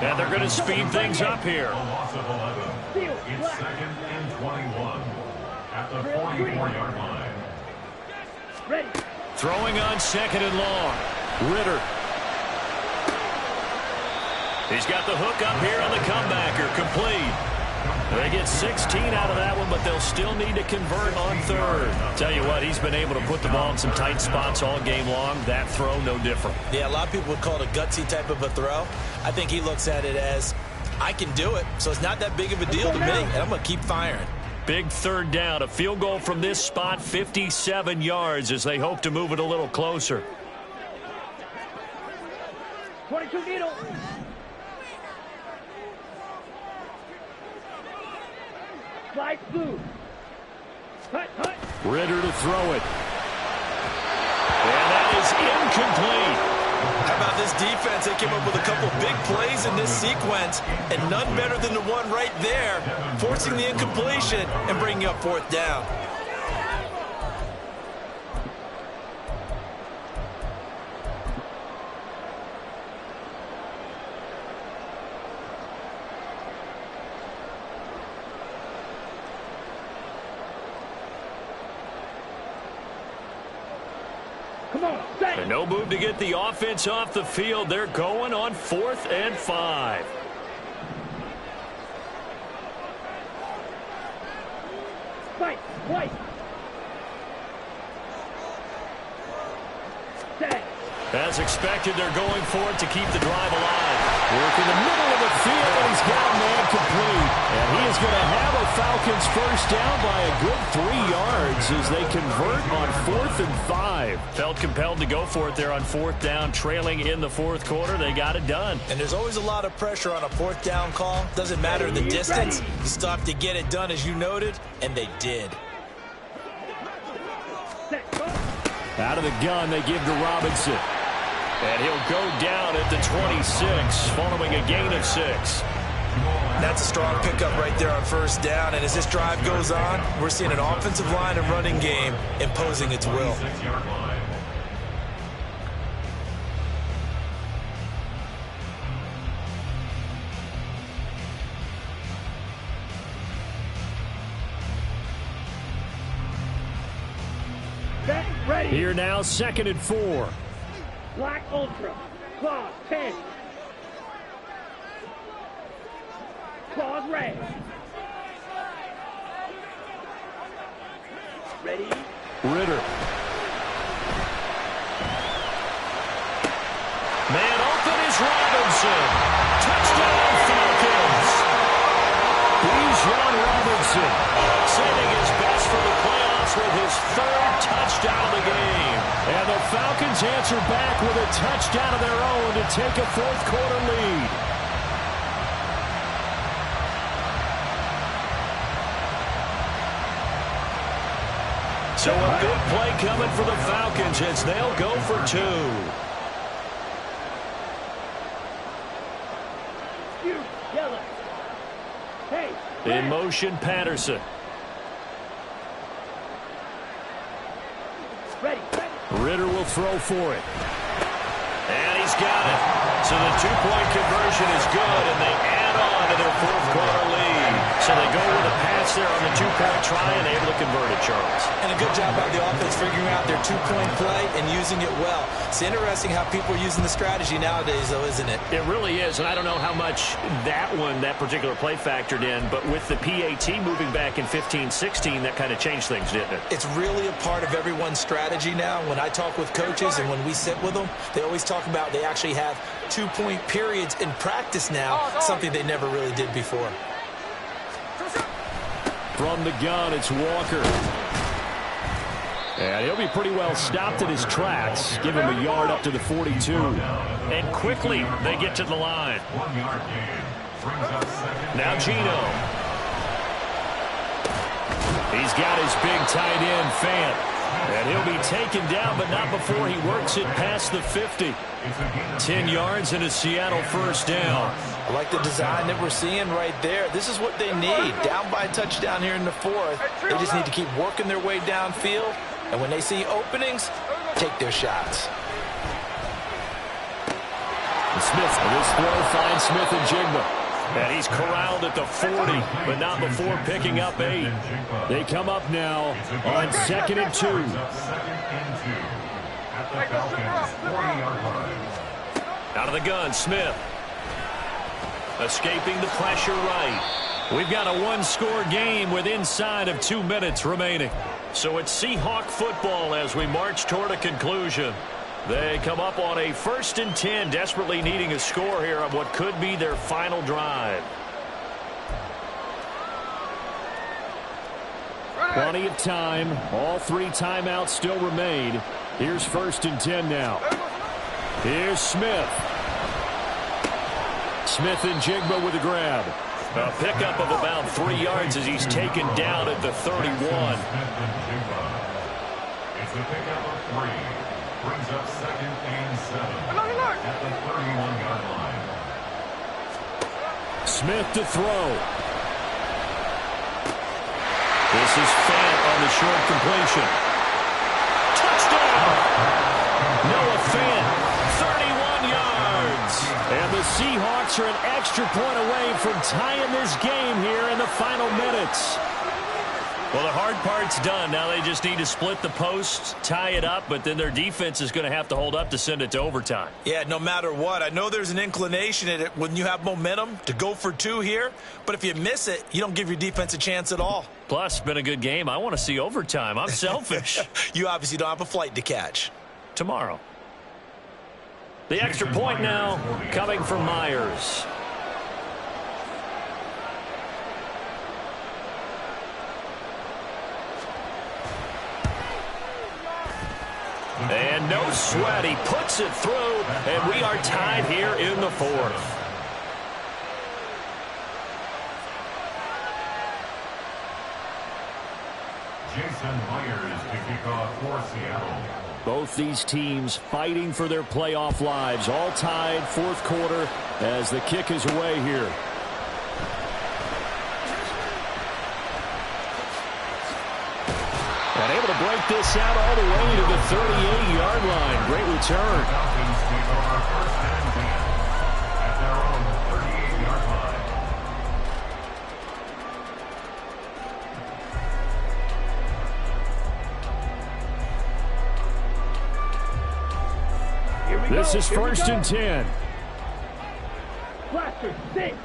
[SPEAKER 1] And they're going to speed things up here.
[SPEAKER 4] A loss of 11. It's second and 21 at the 44-yard line.
[SPEAKER 2] Ready.
[SPEAKER 1] Throwing on second and long. Ritter. He's got the hook up here on the comebacker. Complete. They get 16 out of that one, but they'll still need to convert on third. Tell you what, he's been able to put the ball in some tight spots all game long. That throw, no different.
[SPEAKER 3] Yeah, a lot of people would call it a gutsy type of a throw. I think he looks at it as, I can do it, so it's not that big of a deal to me, and I'm going to keep firing.
[SPEAKER 1] Big third down. A field goal from this spot, 57 yards, as they hope to move it a little closer.
[SPEAKER 2] 22 needle. Slide blue. Hut, hut.
[SPEAKER 1] Ritter to throw it. And that is incomplete.
[SPEAKER 3] How about this defense? They came up with a couple big plays in this sequence, and none better than the one right there, forcing the incompletion and bringing up fourth down.
[SPEAKER 2] Come on, stay.
[SPEAKER 1] And no move to get the offense off the field. They're going on 4th and 5.
[SPEAKER 2] Fight, fight. Stay.
[SPEAKER 1] As expected, they're going for it to keep the drive alive. Work in the middle of the field, and he's got a man complete. And he is going to have a Falcons first down by a good 3 yards as they convert on 4th and 5. Felt compelled to go for it there on 4th down, trailing in the fourth quarter. They got it done.
[SPEAKER 3] And there's always a lot of pressure on a fourth down call. Doesn't matter the distance. You still have to get it done, as you noted, and they did.
[SPEAKER 1] Out of the gun, they give to Robinson. And he'll go down at the 26, following a gain of 6.
[SPEAKER 3] That's a strong pickup right there on first down. And as this drive goes on, we're seeing an offensive line and running game imposing its will.
[SPEAKER 4] 26-yard line.
[SPEAKER 2] Ready.
[SPEAKER 1] Here now, 2nd and 4.
[SPEAKER 2] Black Ultra. Claws 10. Claws red. Ready.
[SPEAKER 1] Ritter. Man open is Robinson. Touchdown Falcons. Bijan Robinson sending his best for the playoffs with his 3rd touchdown of the game. And the Falcons answer back with a touchdown of their own to take a fourth quarter lead. So a big play coming for the Falcons as they'll go for 2.
[SPEAKER 2] Yellow. Hey.
[SPEAKER 1] In motion, Patterson.
[SPEAKER 2] Ready.
[SPEAKER 1] Ritter will throw for it. And he's got it. So the 2-point conversion is good, and they add on to their fourth-quarter lead. So they go with a pass there on the 2-point try and able to convert it, Charles.
[SPEAKER 3] And a good job by the offense figuring out their 2-point play and using it well. It's interesting how people are using the strategy nowadays, though, isn't it?
[SPEAKER 1] It really is, and I don't know how much that particular play factored in, but with the PAT moving back in 15-16, that kind of changed things, didn't it?
[SPEAKER 3] It's really a part of everyone's strategy now. When I talk with coaches and when we sit with them, they always talk about they actually have 2-point periods in practice now, something they never really did before.
[SPEAKER 1] From the gun, it's Walker. And he'll be pretty well stopped in his tracks. Give him a yard up to the 42. And quickly, they get to the line.
[SPEAKER 4] 1-yard gain. Brings up second.
[SPEAKER 1] Now Gino. He's got his big tight end, Fant. And he'll be taken down, but not before he works it past the 50. 10 yards and a Seattle first down.
[SPEAKER 3] I like the design that we're seeing right there. This is what they need. Down by a touchdown here in the 4th. They just need to keep working their way downfield. And when they see openings, take their shots.
[SPEAKER 1] Smith, this throw finds Smith and Jigba. And he's corralled at the 40, but not before picking up 8. They come up now on 2nd and 2.
[SPEAKER 4] At the Falcons' 40-yard line.
[SPEAKER 1] Out of the gun, Smith. Escaping the pressure right. We've got a 1-score game with inside of 2 minutes remaining. So it's Seahawk football as we march toward a conclusion. They come up on a 1st and 10, desperately needing a score here on what could be their final drive. Plenty of time. All 3 timeouts still remain. Here's 1st and 10 now. Here's Smith. Smith and Jigba with a grab. A pickup of about 3 yards as he's taken down at the 31.
[SPEAKER 4] It's a pickup of 3. Brings up 2nd and 7 at the 31-yard line.
[SPEAKER 1] Smith to throw. This is Fant on the short completion. Touchdown! Noah Fant, 31 yards. And the Seahawks are an extra point away from tying this game here in the final minutes. Well, the hard part's done. Now they just need to split the posts, tie it up, but then their defense is going to have to hold up to send it to overtime.
[SPEAKER 3] Yeah, no matter what. I know there's an inclination in it when you have momentum to go for 2 here, but if you miss it, you don't give your defense a chance at all.
[SPEAKER 1] Plus, it's been a good game. I want to see overtime. I'm selfish.
[SPEAKER 3] You obviously don't have a flight to catch.
[SPEAKER 1] Tomorrow. The extra point now coming from Myers. And no sweat. He puts it through, and we are tied here in the 4th.
[SPEAKER 4] Jason Myers to kick off for Seattle.
[SPEAKER 1] Both these teams fighting for their playoff lives. All tied, 4th quarter, as the kick is away here. And able to break this out all the way to the 38-yard line. Great return.
[SPEAKER 4] Falcons take over 1st and 10 at their own 38-yard line.
[SPEAKER 2] Here we go.
[SPEAKER 1] This is
[SPEAKER 2] Here we
[SPEAKER 1] 1st
[SPEAKER 2] go.
[SPEAKER 1] and 10.
[SPEAKER 2] Blaster, 6.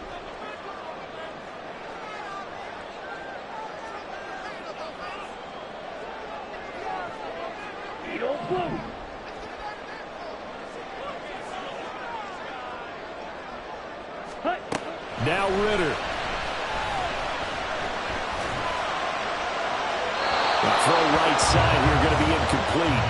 [SPEAKER 2] Blue. Hut.
[SPEAKER 1] Now Ritter. The throw right side here going to be incomplete.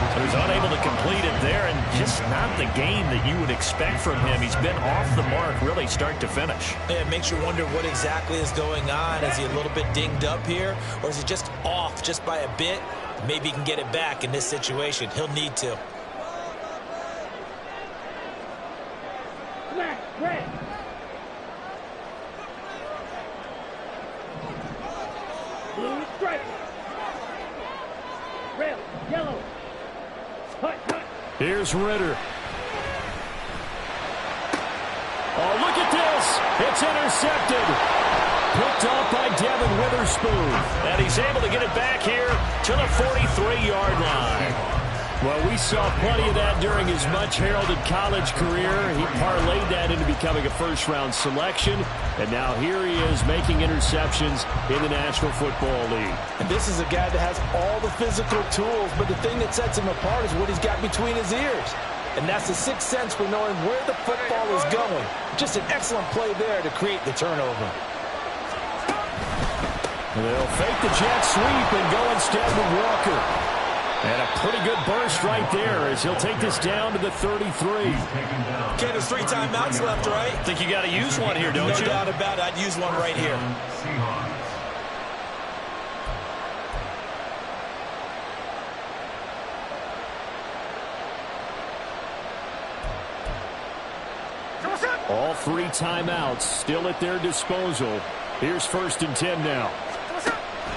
[SPEAKER 1] So he's unable to complete it there, and just not the game that you would expect from him. He's been off the mark really start to finish.
[SPEAKER 3] Yeah, it makes you wonder what exactly is going on. Is he a little bit dinged up here, or is he just off just by a bit? Maybe he can get it back in this situation. He'll need to.
[SPEAKER 2] Smash, red. Blue stripe. Red, yellow. Hut, hut.
[SPEAKER 1] Here's Ritter. Oh, look at this. It's intercepted. Picked off by Devin Witherspoon. And he's able to get it back here to the 43-yard line. Well, we saw plenty of that during his much-heralded college career. He parlayed that into becoming a first-round selection. And now here he is making interceptions in the National Football League.
[SPEAKER 5] And this is a guy that has all the physical tools, but the thing that sets him apart is what he's got between his ears. And that's the sixth sense for knowing where the football is going. Just an excellent play there to create the turnover.
[SPEAKER 1] They'll fake the jet sweep and go instead with Walker. And a pretty good burst right there as he'll take this down to the 33.
[SPEAKER 3] Okay, there's 3 timeouts left, right?
[SPEAKER 1] I think you got to use one here, don't you?
[SPEAKER 3] No doubt about it. I'd use one right here.
[SPEAKER 1] All 3 timeouts still at their disposal. Here's 1st and 10 now.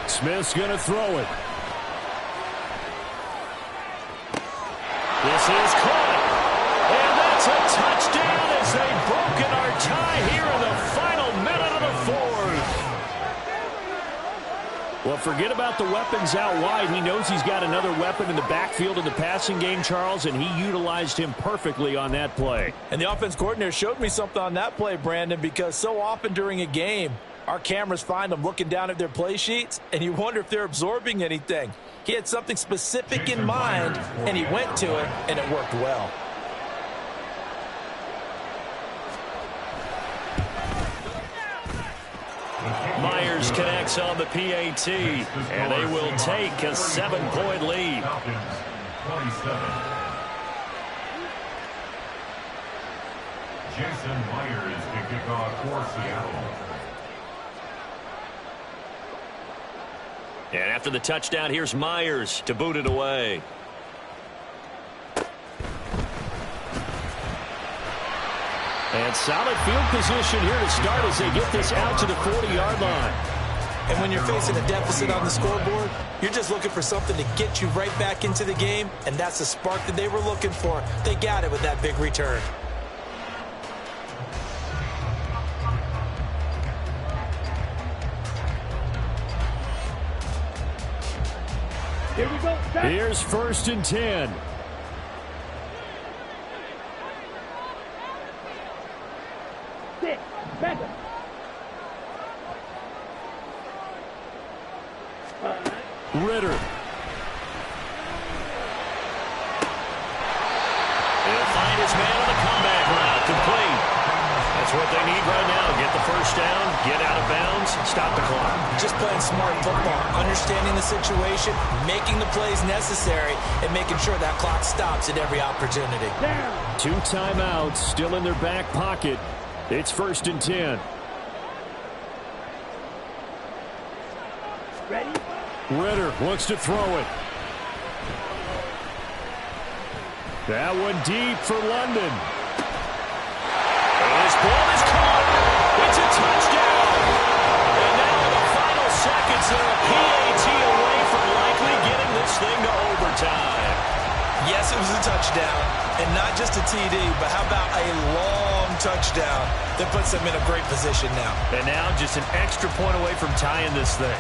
[SPEAKER 1] Smith's going to throw it. This is caught. And that's a touchdown as they've broken our tie here in the final minute of the 4th. Well, forget about the weapons out wide. He knows he's got another weapon in the backfield in the passing game, Charles, and he utilized him perfectly on that play.
[SPEAKER 5] And the offense coordinator showed me something on that play, Brandon, because so often during a game, our cameras find them looking down at their play sheets, and you wonder if they're absorbing anything. He had something specific in mind, and he went to it, and it worked well.
[SPEAKER 1] Myers connects on the PAT, and they will take a 7-point lead.
[SPEAKER 4] Falcons, 27. Jason Myers to kick off for Seattle.
[SPEAKER 1] And after the touchdown, here's Myers to boot it away. And solid field position here to start as they get this out to the 40-yard line.
[SPEAKER 3] And when you're facing a deficit on the scoreboard, you're just looking for something to get you right back into the game, and that's the spark that they were looking for. They got it with that big return.
[SPEAKER 2] Here we go. Back.
[SPEAKER 1] Here's 1st and 10.
[SPEAKER 2] Six. Back up. 5.
[SPEAKER 1] Ritter. He'll find his man on the comeback route. Complete. That's what they need right now. Get the first down, get out of bounds, stop the clock.
[SPEAKER 3] Just playing smart football, understanding the situation, making the plays necessary, and making sure that clock stops at every opportunity.
[SPEAKER 2] Down.
[SPEAKER 1] 2 timeouts still in their back pocket. It's 1st and 10.
[SPEAKER 2] Ready?
[SPEAKER 1] Ritter wants to throw it. That one deep for London. This ball is caught. It's a touchdown. And now in the final seconds, they're a PAT away from likely getting this thing to overtime.
[SPEAKER 3] Yes, it was a touchdown, and not just a TD, but how about a long touchdown that puts them in a great position now.
[SPEAKER 1] And now just an extra point away from tying this thing.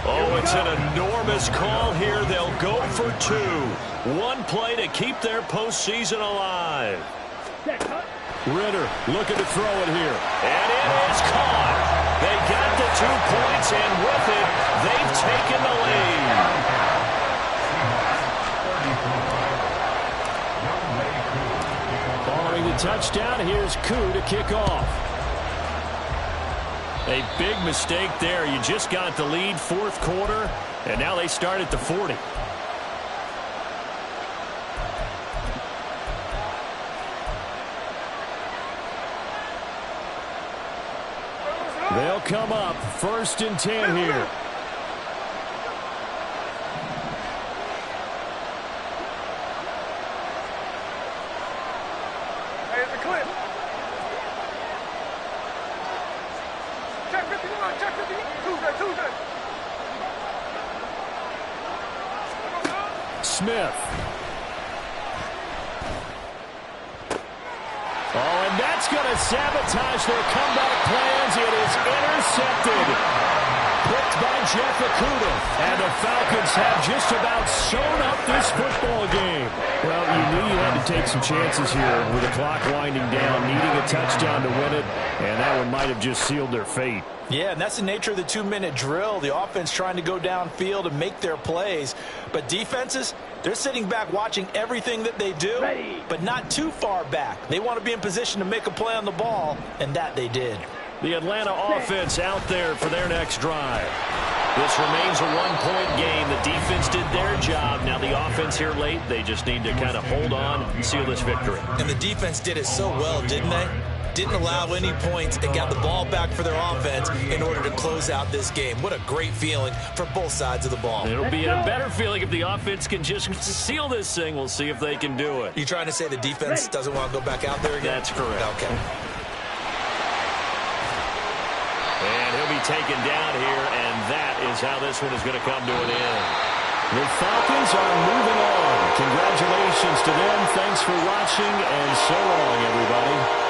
[SPEAKER 1] Oh, it's an enormous call here. They'll go for 2. 1 play to keep their postseason alive. Ritter looking to throw it here. And it is caught. They got the 2 points, and with it, they've taken the lead. touchdown. Here's Koo to kick off. A big mistake there. You just got the lead, fourth quarter, and now they start at the 40. They'll come up first and 10 here.
[SPEAKER 2] There's the clip. Check 51, check 51. Tuesday.
[SPEAKER 1] Smith. Oh, and that's going to sabotage their comeback plans. It is intercepted. Picked by Jeff Okudah. And the Falcons have just about sewn up this football game. Well, you knew you had to take some chances here with the clock winding down, needing a touchdown to win it, and that one might have just sealed their fate.
[SPEAKER 5] Yeah, and that's the nature of the 2-minute drill. The offense trying to go downfield and make their plays. But defenses, they're sitting back watching everything that they do, but not too far back. They want to be in position to make a play on the ball, and that they did.
[SPEAKER 1] The Atlanta offense out there for their next drive. This remains a one-point game. The defense did their job. Now the offense here late, they just need to kind of hold on and seal this victory.
[SPEAKER 3] And the defense did it so well, didn't they? Didn't allow any points and got the ball back for their offense in order to close out this game. What a great feeling for both sides of the ball.
[SPEAKER 1] It'll be a better feeling if the offense can just seal this thing. We'll see if they can do it.
[SPEAKER 3] You trying to say the defense doesn't want to go back out there again?
[SPEAKER 1] That's correct.
[SPEAKER 3] Okay.
[SPEAKER 1] And he'll be taken down here, and that is how this one is going to come to an end. The Falcons are moving on. Congratulations to them. Thanks for watching, and so long, everybody.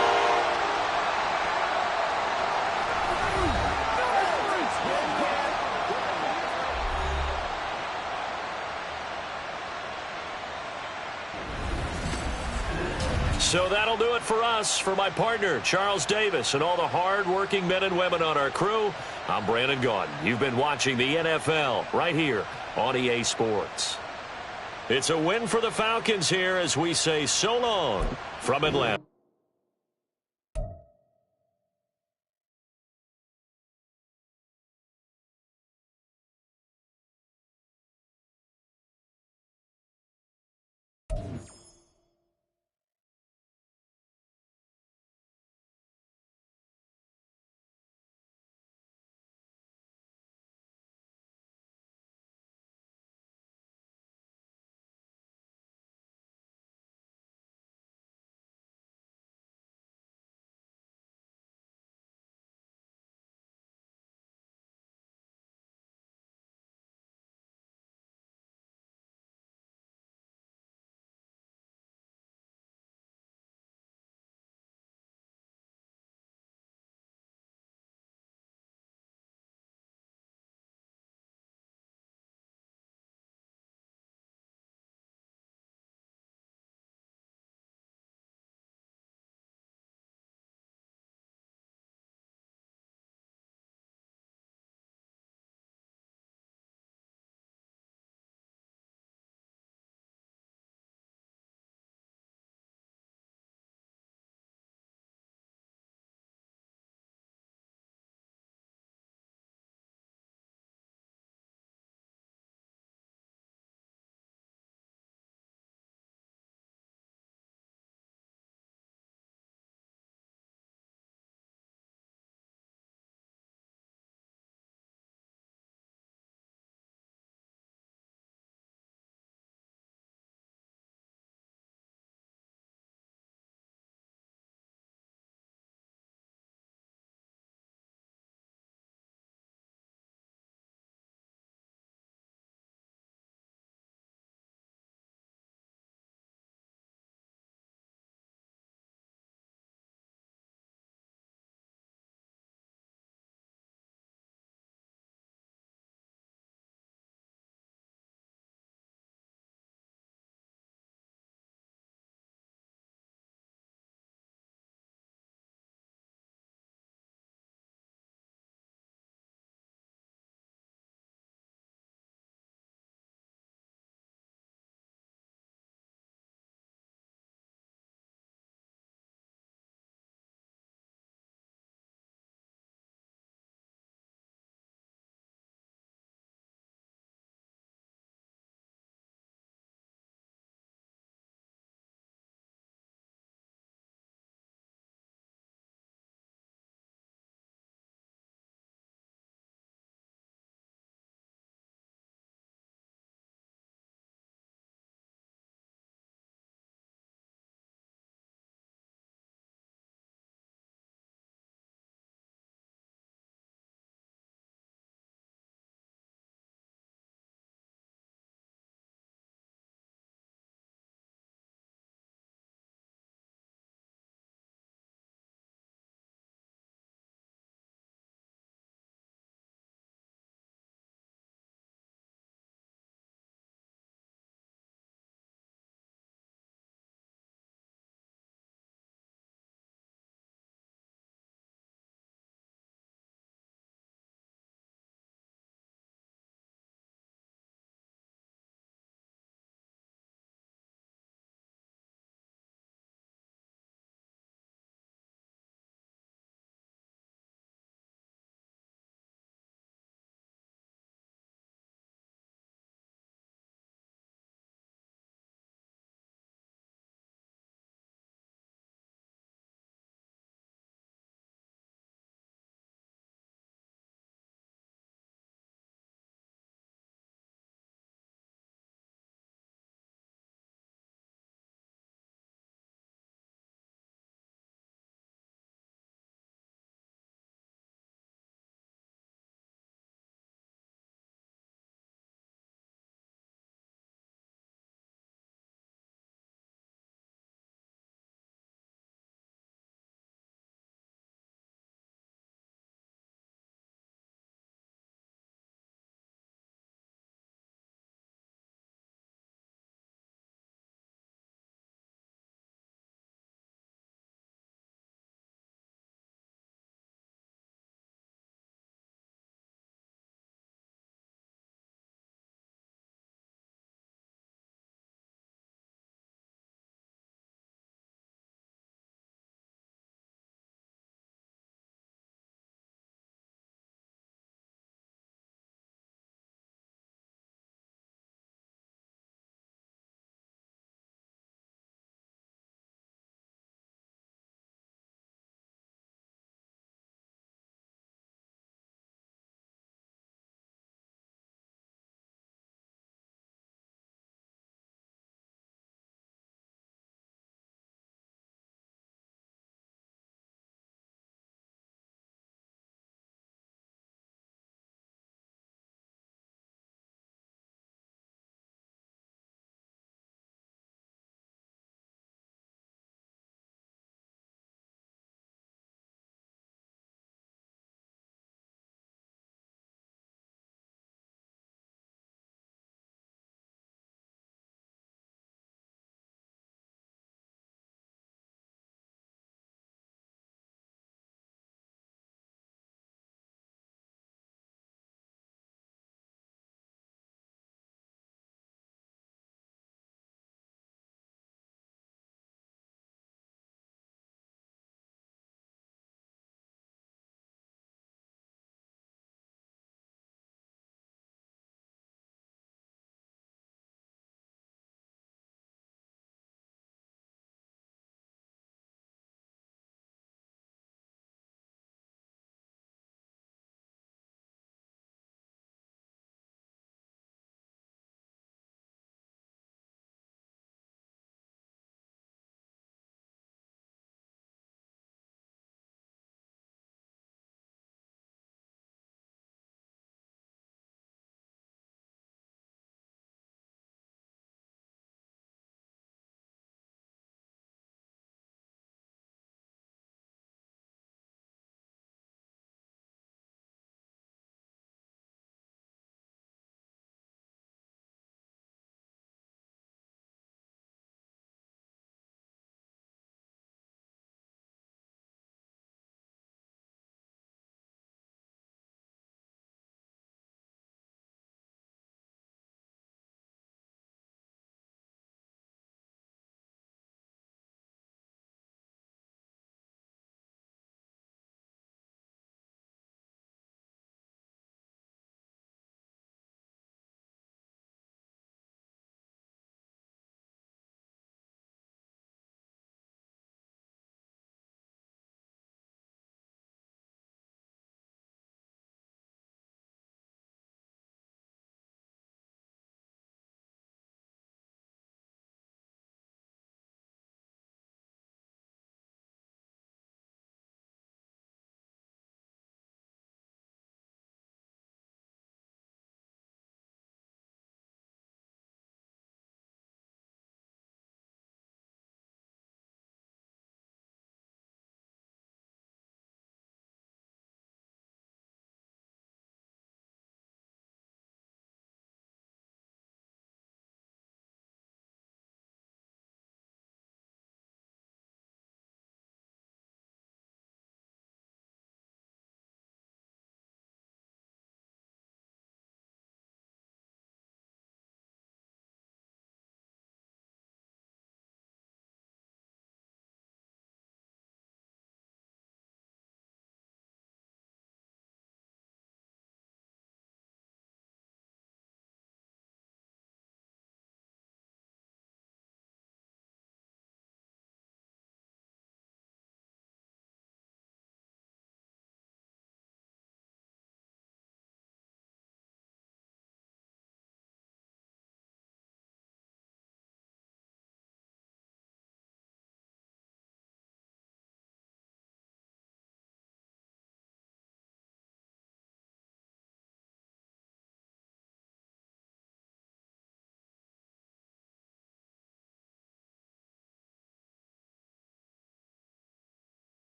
[SPEAKER 1] So that'll do it for us. For my partner, Charles Davis, and all the hard-working men and women on our crew, I'm Brandon Gaudin. You've been watching the NFL right here on EA Sports. It's a win for the Falcons here as we say so long from Atlanta.